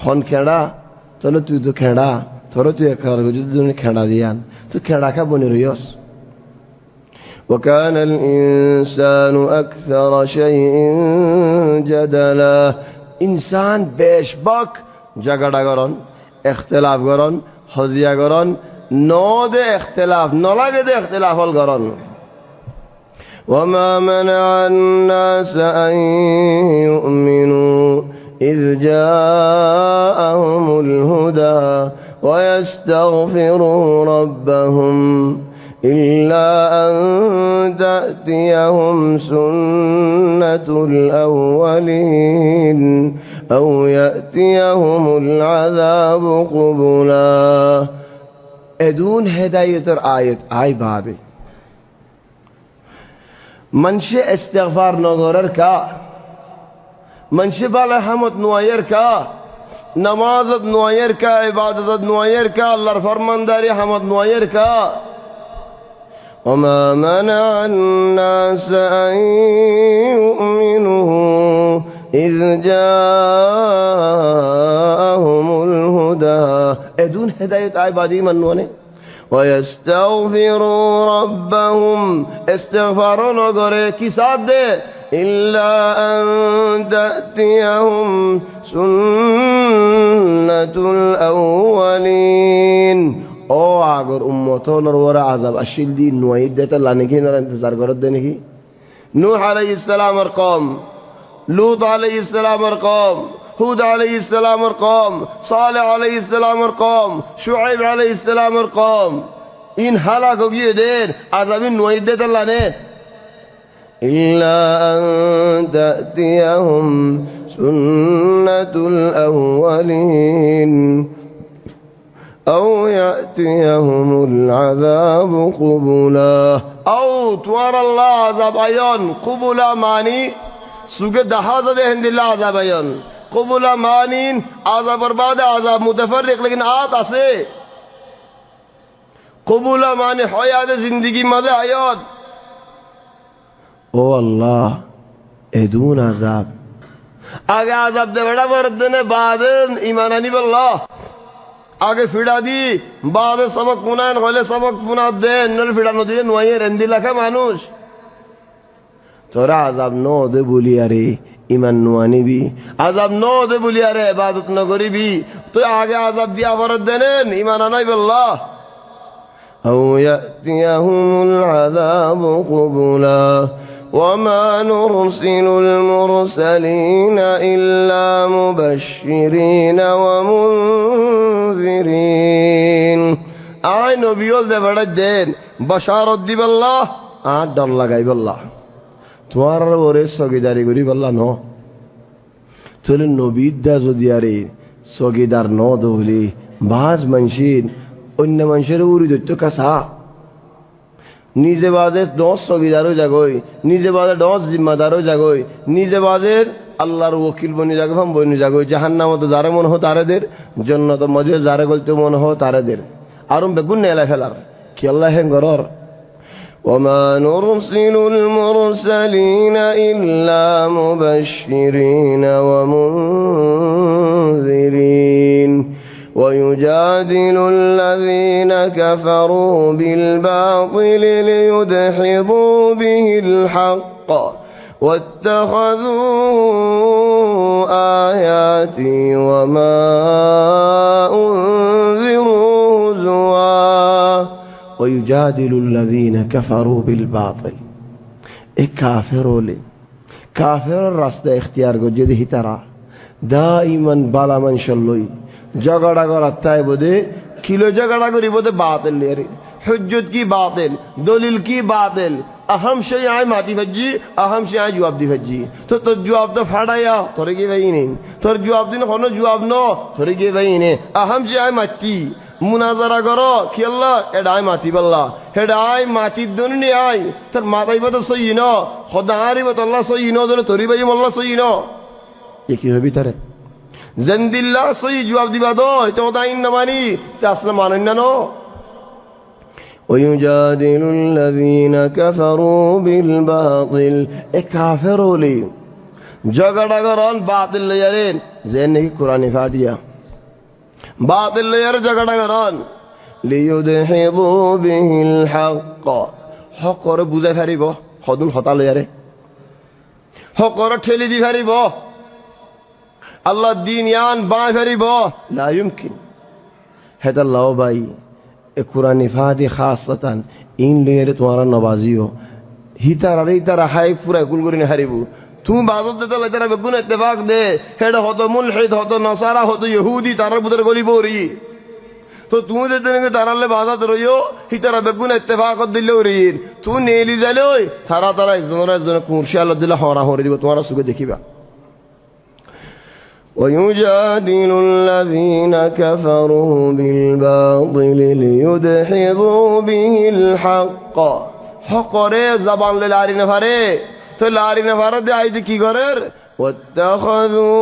خون کھڑا چلو تو کھڑا تھوڑا تو اکھار کو جو نے کھڑا دیان تو کھڑا کا بنی ریوس وكان الانسان اكثر شيء جدلا انسان بیش باک جھگڑا کرن اختلاف کرن حزیا کرن نو دے اختلاف نہ لگے دے اختلاف ول کرن وما منع الناس ان يؤمنوا إذ جاءهم الهدى ويستغفروا ربهم إلا أن تأتيهم سنة الأولين أو يأتيهم العذاب قبلا أدون هداية آية آي بابي منشي استغفار نغرر کا منشی بالا حمد نوائر کا نمازت نوائر کا عبادت نوائر کا اللہ فرمانداری حمد نوائر کا وما منع الناس أن يؤمنوا إذ جاءهم الهدى ادون هداية عبادي من نواني ويستغفروا ربهم استغفارون وغره کی ساتھ دے إلا أن تأتيهم سنة الأولين أو أگر أمتون ورا عذاب أشيل دي نوعيد ده الله نكين را انتظار کرد ده نكي نوح عليه السلام ارقام لوط عليه السلام ارقام هود عليه السلام ارقام صالح عليه السلام ارقام شعيب عليه السلام ارقام إن هلاك وگيه دين عذاب نوعيد ده الله نه إلا أن تأتيهم سنة الأولين أو يأتيهم العذاب قبلا أو توار الله عذاب أيان قبلا معني سوگه دهازه ده هند الله عذاب أيان قبلا معني عذاب برباد عذاب متفرق لیکن آت آسه قبلا معني حیات زندگی مده حیات او اللہ ادون عذاب آگے عذاب دے بڑا وردنے بعد ایمانانی باللہ آگے فیڑا دی بعد سبق پنائن خولے سبق پنا دین نل فیڑا نو دینے نوائیں رندی لکھا مانوش تورا عذاب نو دے بولی ارے ایمان نوانی بھی عذاب نو دے بولی ارے عبادت نگری بھی تو آگے عذاب دیا وردنے ایمانانی باللہ او یأتیہم العذاب قبلا وما نرسل المرسلين إلا مبشرين ومنذرين آئے نبیول دے بڑا دین بشارت دی باللہ آج ڈر لگائی باللہ তোমার ওরে সগিদারি করি বললা ন তাহলে নবীদা যদি আরে সগিদার ন দহলি বাজ মানুষের অন্য মানুষের উড়ি দৈত্য কাছা নিজে বাজে 10 সগিদারও জাগই নিজে বাজে 10 জিম্মাদারও জাগই নিজে বাজের আল্লাহর ওকিল বনি জাগো ভাম বনি জাগই জাহান্নামে তো যারে মন হো তারেদের জান্নাত মজে যারে গলতে মন হো তারেদের আরম বেগুন নেলা ফেলার কি আল্লাহ হেন গরর وما نرسل المرسلين إلا مبشرين ومنذرين ويجادل الذين كفروا بالباطل ليدحضوا به الحق واتخذوا آياتي وما أنذروا هزوا ويجادل الذين كفروا بالباطل كافروا لي كافر الرصد اختيار کو جدی ترا دائما بالا من شلوي झगड़ा करता है बोधे किलो झगड़ा करी बोधे बातिल ले रही हुज्जत की बातिल दलील की बातिल अहम से आए माती भज्जी अहम से आए जवाब दी भज्जी तो जवाब तो फाड़ाया थोड़े के वही नहीं थोड़े जवाब दिन होनो जवाब नो थोड़े के वही नहीं अहम से आए माती मुनाजरा करो कि अल्लाह एडाई माती बल्ला एडाई माती दोनों ने आई तर माता ही बतो सही नो खुदारी बतो अल्लाह सही नो दोनों तोरी भाई मल्ला सही नो ये क्यों भी तरह जंदिल्ला सही जवाब दिवा दो तो दाइन नमानी तासला मानन नो ويجادل الذين كفروا بالباطل كافروا لي झगड़ा करन बातिल ले यारेन जेन की कुरान फाटिया बातिल ले यार झगड़ा करन लियुदहिबु बिहिल हक हक और बुझाय फारिब हदुन हता ले यारे हक और ठेली दी फारिब अल्लाह दीन यान बाय फारिब ला युमकिन हेदा लाओ भाई ए कुरान फादी खासतन इन लेरे तुम्हारा नवाजियो हितारा हितारा हाई पूरा कुल करिने हारिबु तुम बाजत दे तले तेरा बेगुन इत्तेफाक दे हेड हतो मुलहिद हतो नसारा हतो यहूदी तारा बुदर गली बोरी तो तू दे देने के तारा ले बाजत रहियो हितारा बेगुन इत्तेफाक दिलो रीर तू नेली जालोय थारा तारा एक जन कुरशी अल्लाह दिला होरा होरे दिबो तुम्हारा सुखे देखिबा ويجادل الذين كفروا بالباطل ليدحضوا به الحق حق রে জবান লে লারি না পারে তো লারি না পারে দে আইদি কি করের واتخذوا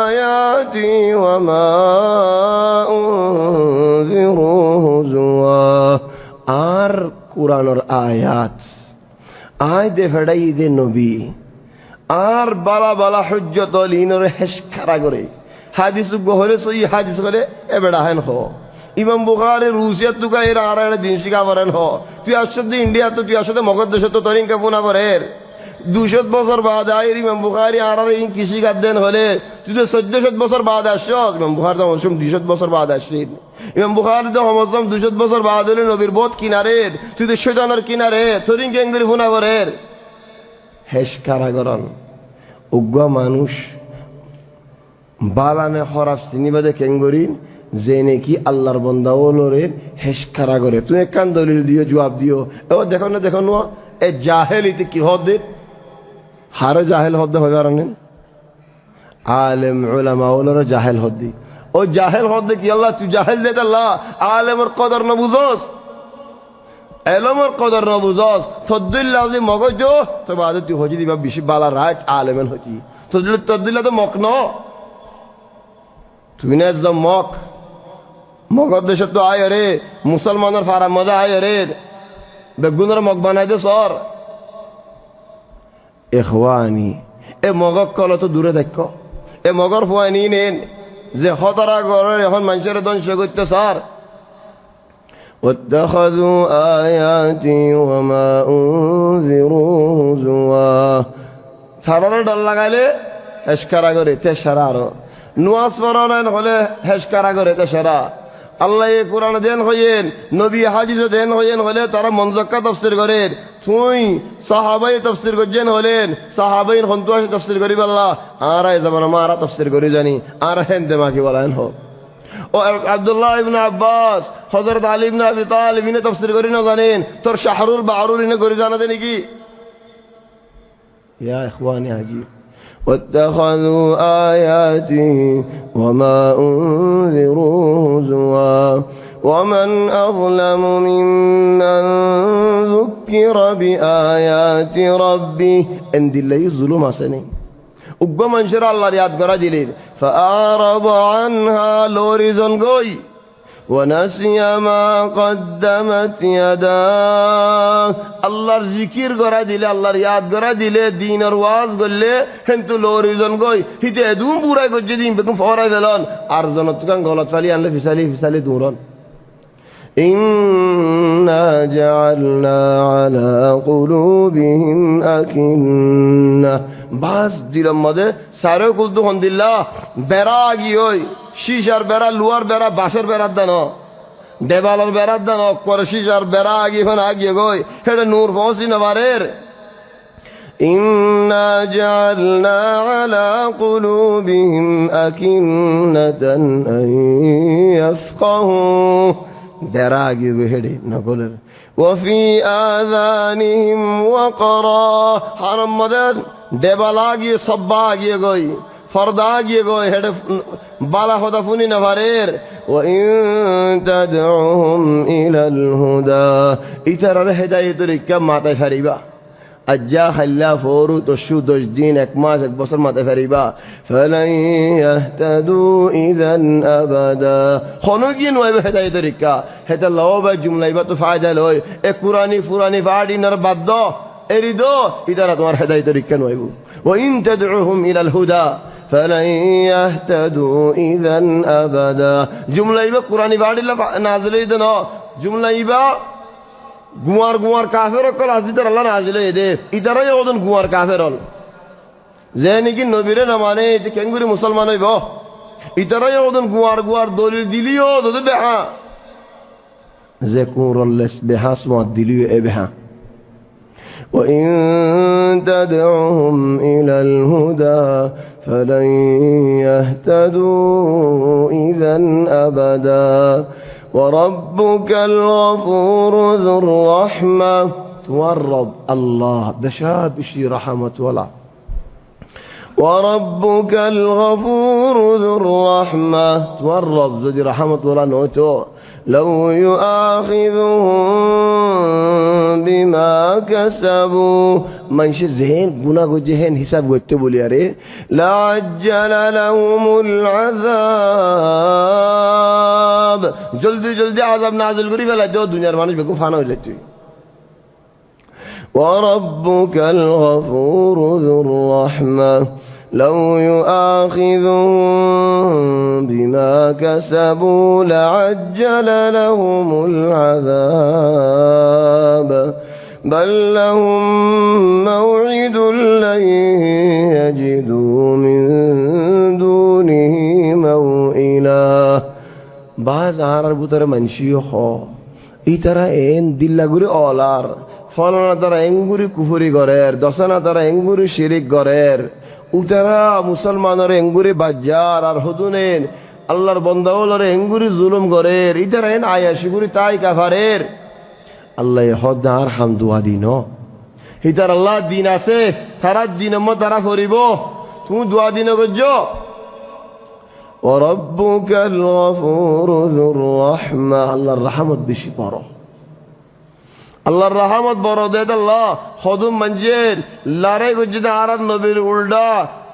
آياتي وما أنذروا هزوا আর কুরআনের আয়াত আয় দে ফড়াই দে নবী আর বালা বালা হুজ্জত লিনরে হেশকারা করে হাদিস গহরে সই হাদিস করে এ বেড়া হেন হো ইমাম বুখারী রুসিয়াত তুকা এর আড়াড়ে দিন শিকা করেন হো তুই আসতে ইন্ডিয়া তো তুই আসতে মগজ দেশ তো তরিন কা পুনা করের 200 বছর বাদ আইর ইমাম বুখারী আড়াড়ে ইন কৃষি গাদ্দেন হলে তুই তো 1400 বছর বাদ আসছো ইমাম বুখারী তো অবশ্য 200 বছর বাদ আসছিস ইমাম বুখারী তো হমজম 200 বছর বাদ হলে নবীর বহুত কিনারে তুই তো শয়তানের কিনারে তরিন কেঙ্গরি পুনা করের হেশকারা করন উগ্র মানুষ বালানে হরাফ চিনিবাদে কেঙ্গরিন যে নাকি আল্লাহর বান্দা ওলরে হেশকারা করে তুই এক কান দলিল দিও জবাব দিও ও দেখো না এ জাহেলিতে কি হদে হারে জাহেল হদে হবে আর নেন আলেম উলামা ওলরে জাহেল হদি ও জাহেল হদে কি আল্লাহ তুই জাহেল দে আল্লাহ আলেমের কদর না বুঝোস এলমের কদর না বুঝস তদ্দিল্লা যে মগজ তো বাদে তুই হজি দিবা বেশি বালা রাইট আলেমেন হজি তদ্দিল্লা তো মক ন তুই না একদম মগজ দেশে তো আয় রে মুসলমানের ফারা মজা আয় রে বেগুনের মগ বানাই দে সর ইখওয়ানি এ মগক কল তো দূরে দেখো এ মগর ফুয়ানি নেন যে হতরা ঘরে এখন মানুষের ধ্বংস করতে স্যার واتخذوا آياتي وما أنذروا هزوا থারার ডল লাগাইলে হেশকারা করে তেশরা আর নুয়াজ পড়ান হলে হেশকারা করে তেশরা আল্লাহ এই কোরআন দেন হইেন নবী হাদিস দেন হইেন হলে তারা মনজক্কা তাফসীর করেন তুই সাহাবাই তাফসীর করছেন হলেন সাহাবাইর হন্তুয়াশি তাফসীর করিব আল্লাহ আর এই জামানা মারা তাফসীর করি জানি আর হেন দেমাকি বলেন হোক ও আব্দুল্লাহ ইবনে আব্বাস হযরত আলী ইবনে আবি তালিব ইনে তাফসীর করি না জানেন তোর শাহরুল বাহরুল ইনে করি জানা দেন কি ইয়া ইখওয়ানি আজীব। واتخذوا آياته وما أنذروا هزوا ومن أظلم ممن ذكر بآيات ربه عند الله ظلم حسنين উগ্র মানুষের আল্লাহর ইয়াদ করা দিলেন فأعرض عنها لوريزون গই ونسي ما قدمت يداه আল্লাহর জিকির করা দিলে আল্লাহর ইয়াদ করা দিলে দিনের ওয়াজ করলে কিন্তু লরিজন গই হিতে দুম পুরাই করছে দিন বেকুম ফরাই দিলন আর জনতকান গলত ফালি আনলে ফিসালি দূরন إنا جعلنا على قلوبهم أكنة বাস দিলাম মধ্যে সারে কুলতু হন্দিল্লা বেড়া আগি ওই শিশার বেড়া লুয়ার বেড়া বাঁশের বেড়ার দান দেবালের বেড়ার দান করে শিশার বেড়া আগি ফেন আগিয়ে গই হেটা নূর পৌঁছি না বারের إنا جعلنا على قلوبهم أكنة أن يفقهوا বেড়া আগিয়ে গই হেডে নকলের وفي آذانهم وقرا حرم مدد দেবালা গিয়ে সব্বা গিয়ে গই ফরদা গিয়ে গই হেডে বালা হদা ফুনি না ভারের وإن تدعوهم إلى الهدى ইতারার হেদায়েতের ইকা মাথায় ফেরিবা আজ্জা খাল্লা ফোরু তশু 10 দিন 1 মাস 1 বছর মাথায় ফেরিবা فلن يهتدوا إذا أبدا খনগি নয় হেদায়েতের ইকা হেতা লওবা জুমলাইবা তো ফায়দা লয় এ কুরআনি ফুরানি ফাড়ি নর বাদ্দ এরিদো ইতারা তোমার হেদায়েতের ইকা নয়বো وإن تدعوهم إلى الهدى فلن يهتدوا إذا أبدا জুমলাইবা কুরআনি ফাড়ি নাযিলে দেন জুমলাইবা গুয়ার কাফের কল আজিদার আল্লাহ নাযিলে দে ইতারাই ওদন গুয়ার কাফের হল যে নাকি নবীরে না মানে এতে কেঙ্গুরি মুসলমান হইব ইতারাই ওদন গুয়ার দলিল দিলিও দদে বেহা যে কুরল্লেস বেহা সমত দিলিও এ বেহা وإن تدعهم إلى الهدى فلن يهتدوا إذا أبدا وربك الغفور ذو الرحمة والرب الله دشاب شي رحمة ولا وربك الغفور ذو الرحمة والرب ذو رحمة ولا نوتو لو يؤاخذهم بما كسبوا منش ذهن گناہ کو جهن حساب করতে বলি আরে لعجل لهم العذاب জলদি আযাব নাযিল করি ফেলা দাও দুনিয়ার মানুষ বেকুম ফানা হয়ে যাচ্ছে وربك الغفور ذو الرحمة لو يؤاخذهم بما كسبوا لعجل لهم العذاب بل لهم موعد لن يجدوا من دونه موئلا بعض আরার ভিতরে মানসিও হ ইতারা এন দিল্লাগুরি অলার ফলনা তারা এঙ্গুরি কুফরি গরের দশনা তারা এঙ্গুরি শিরিক গরের উতারা মুসলমানের এঙ্গুরি বাজ্জার আর হদুনেন আল্লাহর বন্দাওলরে এঙ্গুরি জুলুম গরের ইতারা এন আয়াশিগুরি তাই কাফারের আল্লাহ হদার হামদুয়া দিন হিতার আল্লাহ দিন আছে তারা দিন তারা ফরিব তুমি দোয়া দিন গজ্জ وربك الغفور ذو الرحمة আল্লাহর রহমত বেশি বড় আল্লাহর রহমত বড় দেদ আল্লাহ হদুম মঞ্জের লড়াই গজ্জ আর নবীর উল্টা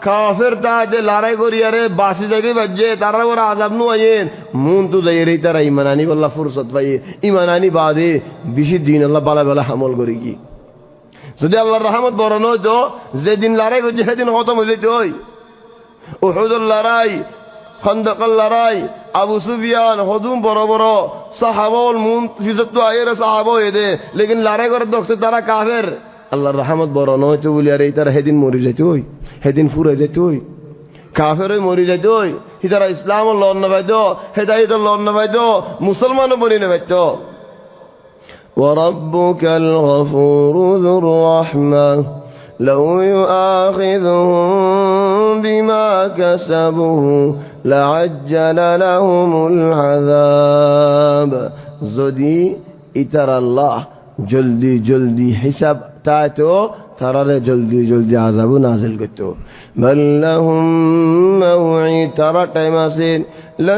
কাফের তাতে লড়াই করি আরে বাসি জায়গায় বাজে তারা ওরা আযাব নু আইন মুন তো যাই রে তারা ঈমানানি আল্লাহ ফুরসত পাই ঈমানানি বাদে বেশি দিন আল্লাহ বালা আমল করি কি যদি আল্লাহর রহমত বড় নয় তো যেদিন লড়াই গজ্জ সেদিন খতম হয়ে যেত ওই উহুদের লড়াই খন্দকের লড়াই আবু সুফিয়ান হদুম বড় বড় সাহাবাউল মুন ফিজত তো আয়ের সাহাবা এদে লেকিন লড়াই করে দেখতে তারা কাফের আল্লাহর রহমত বড় নয় তো বলি আরে তারা সেদিন মরি যেত ওই সেদিন ফুরে যেত ওই কাফের মরি যেত ওই তারা ইসলাম লন নবাইত হেদায়েত লন নবাইত মুসলমানও বনি নবাইত وربك الغفور ذو الرحمة لو يؤاخذهم بما كسبوا لعجل لهم العذاب যদি ইতার আল্লাহ জলদি হিসাব তাইতো তারারে জলদি জলদি আযাব নাযিল করত বাল্লাহুম মাউঈদ তারা টাইম আছে লা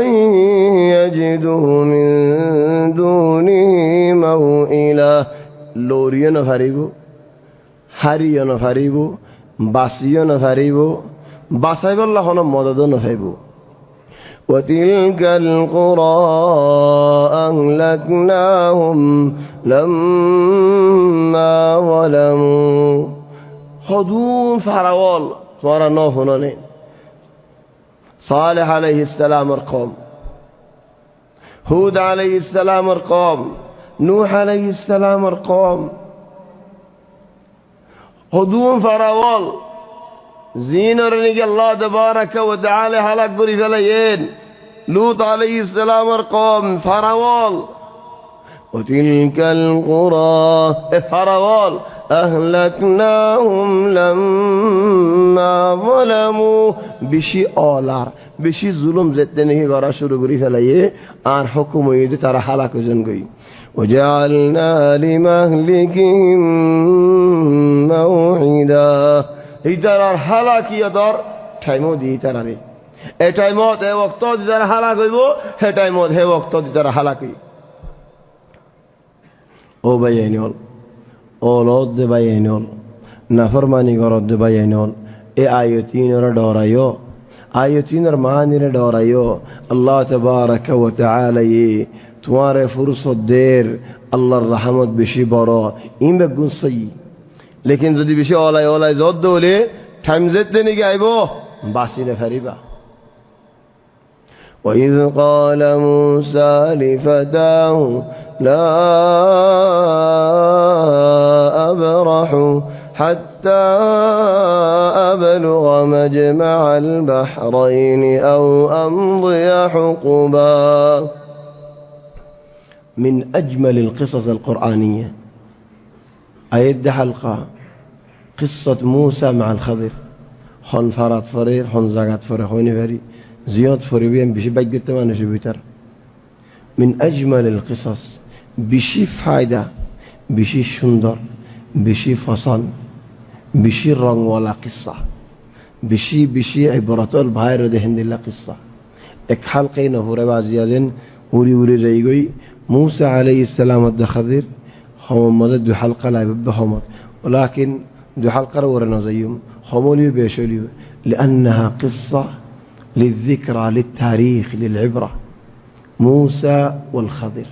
ইয়াজিদু মিন দুনিহি মাউইলা লরিও না পারিব হারিও না পারিব বাঁচিও না পারিব বাঁচাইবল্লা কোনো মদদও না পাইব وتلك القرى أهلكناهم لما ظلموا خذون فرعون صار نوحنا صالح عليه السلام القوم هود عليه السلام القوم نوح عليه السلام القوم خذون فرعون زينرني الله تبارك وتعالى هلاك بري فليين لوط عليه السلام القوم فرعون وتلك القرى فرعون أهلكناهم لما ظلموا بشي أولار بشي ظلم زتنه غرا شروع بري فليه آن حكم يد ترى هلاك جنگي وجعلنا لمهلكهم موعدا ইতারার হালাকিয়তর টাইমও দি ইতারারে এই টাইমত এই ওয়াক্ত দিতার হালাক হইব হে টাইমত হে ওয়াক্ত দিতার হালাকি ও বাইনল ও লদ দে বাইনল নাফরমানি গরদ দে বাইনল এ আয়াতিনর ডরায়ো আয়াতিনর মানিরে ডরায়ো আল্লাহ তাবারাক ওয়া তাআলা তোমারে ফুরসত দের আল্লাহর রহমত বেশি বড় ইমবে গুনসই लेकिन যদি বেশি ওলাই জদ দলে টাইম যেতে নি গাইবো বাসিনে ফেরিবা وإذ قال موسى لفتاه لا أبرح حتى أبلغ مجمع البحرين أو أمضي حقبا من أجمل القصص القرآنية آيات حلقة قصة موسى مع الخضر هون فرات فرير هون زاغات فرير هون فري زياد فري بيان بشي بجد تمانو شبيتر من أجمل القصص بشي فايدة بشي شندر بشي فصل بشي رنگ ولا قصة بشي عبرة البهاير دهند الله قصة اك حلقة نفور بازيادين وري ريغوي موسى عليه السلام الخضر هم مدد دو حلقة لا يببهمت ولكن دو حلقة ورنا زيهم خموليو بيشوليو لأنها قصة للذكرى للتاريخ للعبرة موسى والخضر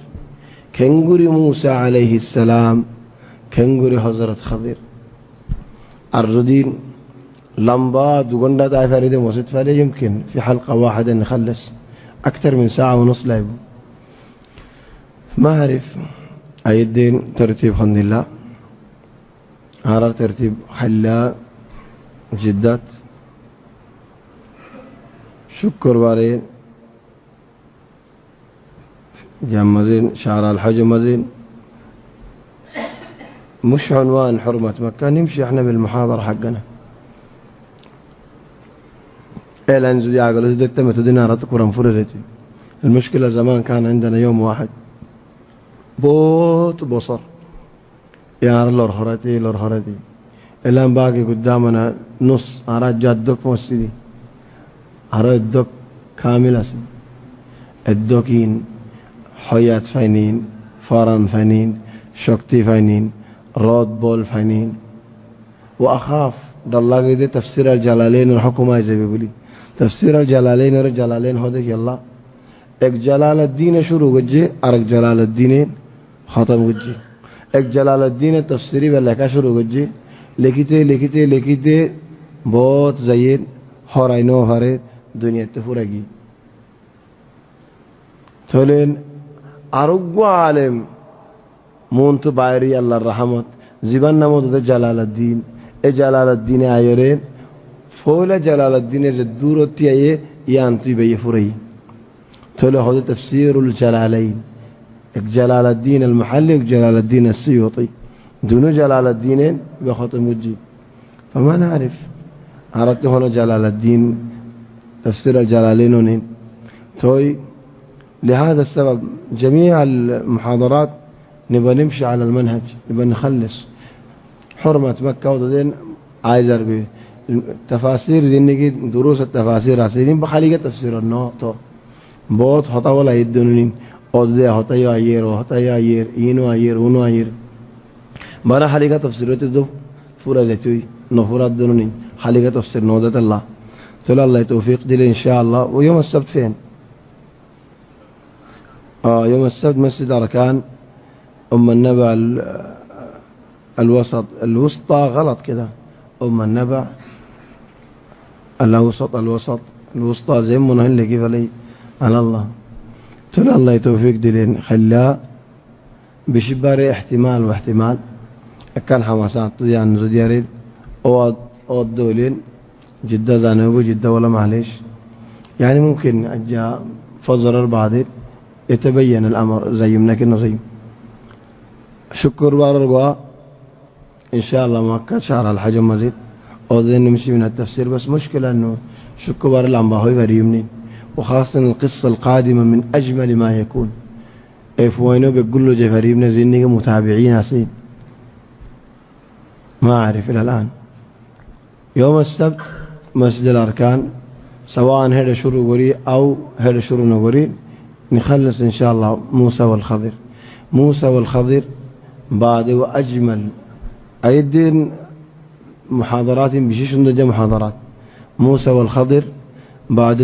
كنقري موسى عليه السلام كنقري حضرة خضر الردين لمبا دوغندا دايفاريد موسد فلا يمكن في حلقة واحدة نخلص أكثر من ساعة ونص لايبو ما أعرف أيدين ترتيب الحمد لله هذا ترتيب حلا جدات شكر بارين جمدين شعر الحج مدين مش عنوان حرمة مكة نمشي احنا بالمحاضرة حقنا إلا نزل يعقل زدت متى دينارات قرآن فرلتي المشكلة زمان كان عندنا يوم واحد بوت بصر يا لور هرتي الآن باقي قدامنا نص أراد جادك مسجدي أراد الدك كامل أسد الدكين حياة فاينين فاران فاينين شكتي فاينين رود بول فاينين وأخاف دلّاقي دي تفسير الجلالين الحكومة يجبي بلي تفسير الجلالين هذا يلا एक जलालुद्दीन शुरू गज्जे और एक जलालुद्दीन ख़त्म गज्जे एक जलालुद्दीन तफसीरी व लेखा शुरू गज्जे लिखिते बहुत ज़ाहिर हराइनो हरे दुनिया ते फुरागी थोलेन आरुग्व आलेम मुंत बायरी अल्लाह रहमत जीवन नामो तो जलालुद्दीन ए जलालुद्दीन आयोरे फोला जलालुद्दीन जे दूर होती है ये अंती बे फुराई تقول هذا تفسير الجلالين جلال الدين المحلي وجلال الدين السيوطي دون جلال الدين بخطم وجي فما نعرف أردت هنا جلال الدين تفسير الجلالين هنا توي لهذا السبب جميع المحاضرات نبغى نمشي على المنهج نبغى نخلص حرمة مكة ودين عايزر به تفاسير دينك دروس التفاسير عسيرين بخليقة تفسير النقطة بوت هتا ولا يدونين أودي هتا يغير وهتا يغير ينو يغير ونو يغير بنا خليقة تفسيرات دو فورا زيتوي نفورا دونين خليقة تفسير نودة الله تلا الله توفيق دل إن شاء الله. ويوم السبت فين؟ يوم السبت مسجد أركان النبع الوسطى غلط كده النبع الوسطى زي منهن كيف لي على الله تلا الله توفيق دلين خلا بشبار احتمال واحتمال كان حماسات يعني زديارين أو الدولين جدة زانوبو جدة ولا معليش يعني ممكن أجا فجر بعدين يتبين الأمر زي منكن زي شكر بارغوا إن شاء الله مكة شهر الحج مزيد أو ذي نمشي من التفسير بس مشكلة إنه شكر بار الأنبا هو يفريمني وخاصة القصة القادمة من أجمل ما يكون إفوينو بيقول له جفريمنا زيني متابعين عسين ما أعرف إلى الآن. يوم السبت مسجد الأركان سواء هذا شروع غري أو هذا شروع نغري نخلص إن شاء الله موسى والخضر بعد وأجمل أيدين محاضرات بشيش ندج محاضرات موسى والخضر بعد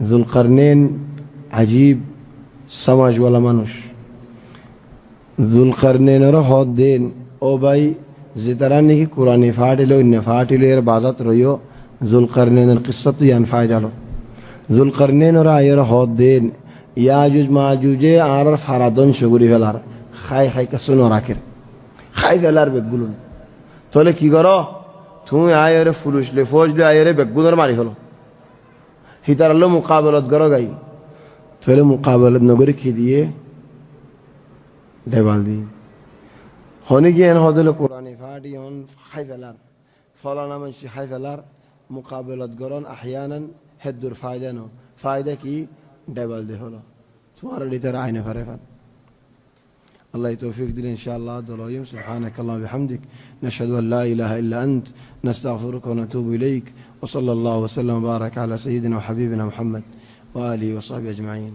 ذو القرنين عجيب سمج ولا منش ذو القرنين روح الدين أو باي زتراني كي قرآن فاتلو إن فاتلو ير بعضات ريو ذو القرنين القصة ينفع له ذو القرنين رأي روح الدين ياجوج ماجوجه عرف حرادون شغوري فلار خاي كسونو راكر خاي فلار بيقولون تولي كي غرو تومي آيره فلوش لفوج لي آيره بيقولون ماري فلو هيتر الله مقابلات غرو گاي تولي مقابلات نغوري كي ديه ديوال دي هوني جين هودل قرآن فادي هون خاي فلار فلانا من شي خاي فلار مقابلات غرون احيانا هدور فايدة كي ديوال دي هولو توارا لي ترى عين فرفان الله يتوفيق دل إن شاء الله دلويم سبحانك الله بحمدك نشهد أن لا إله إلا أنت نستغفرك ونتوب إليك وصلى الله وسلم وبارك على سيدنا وحبيبنا محمد وآله وصحبه أجمعين.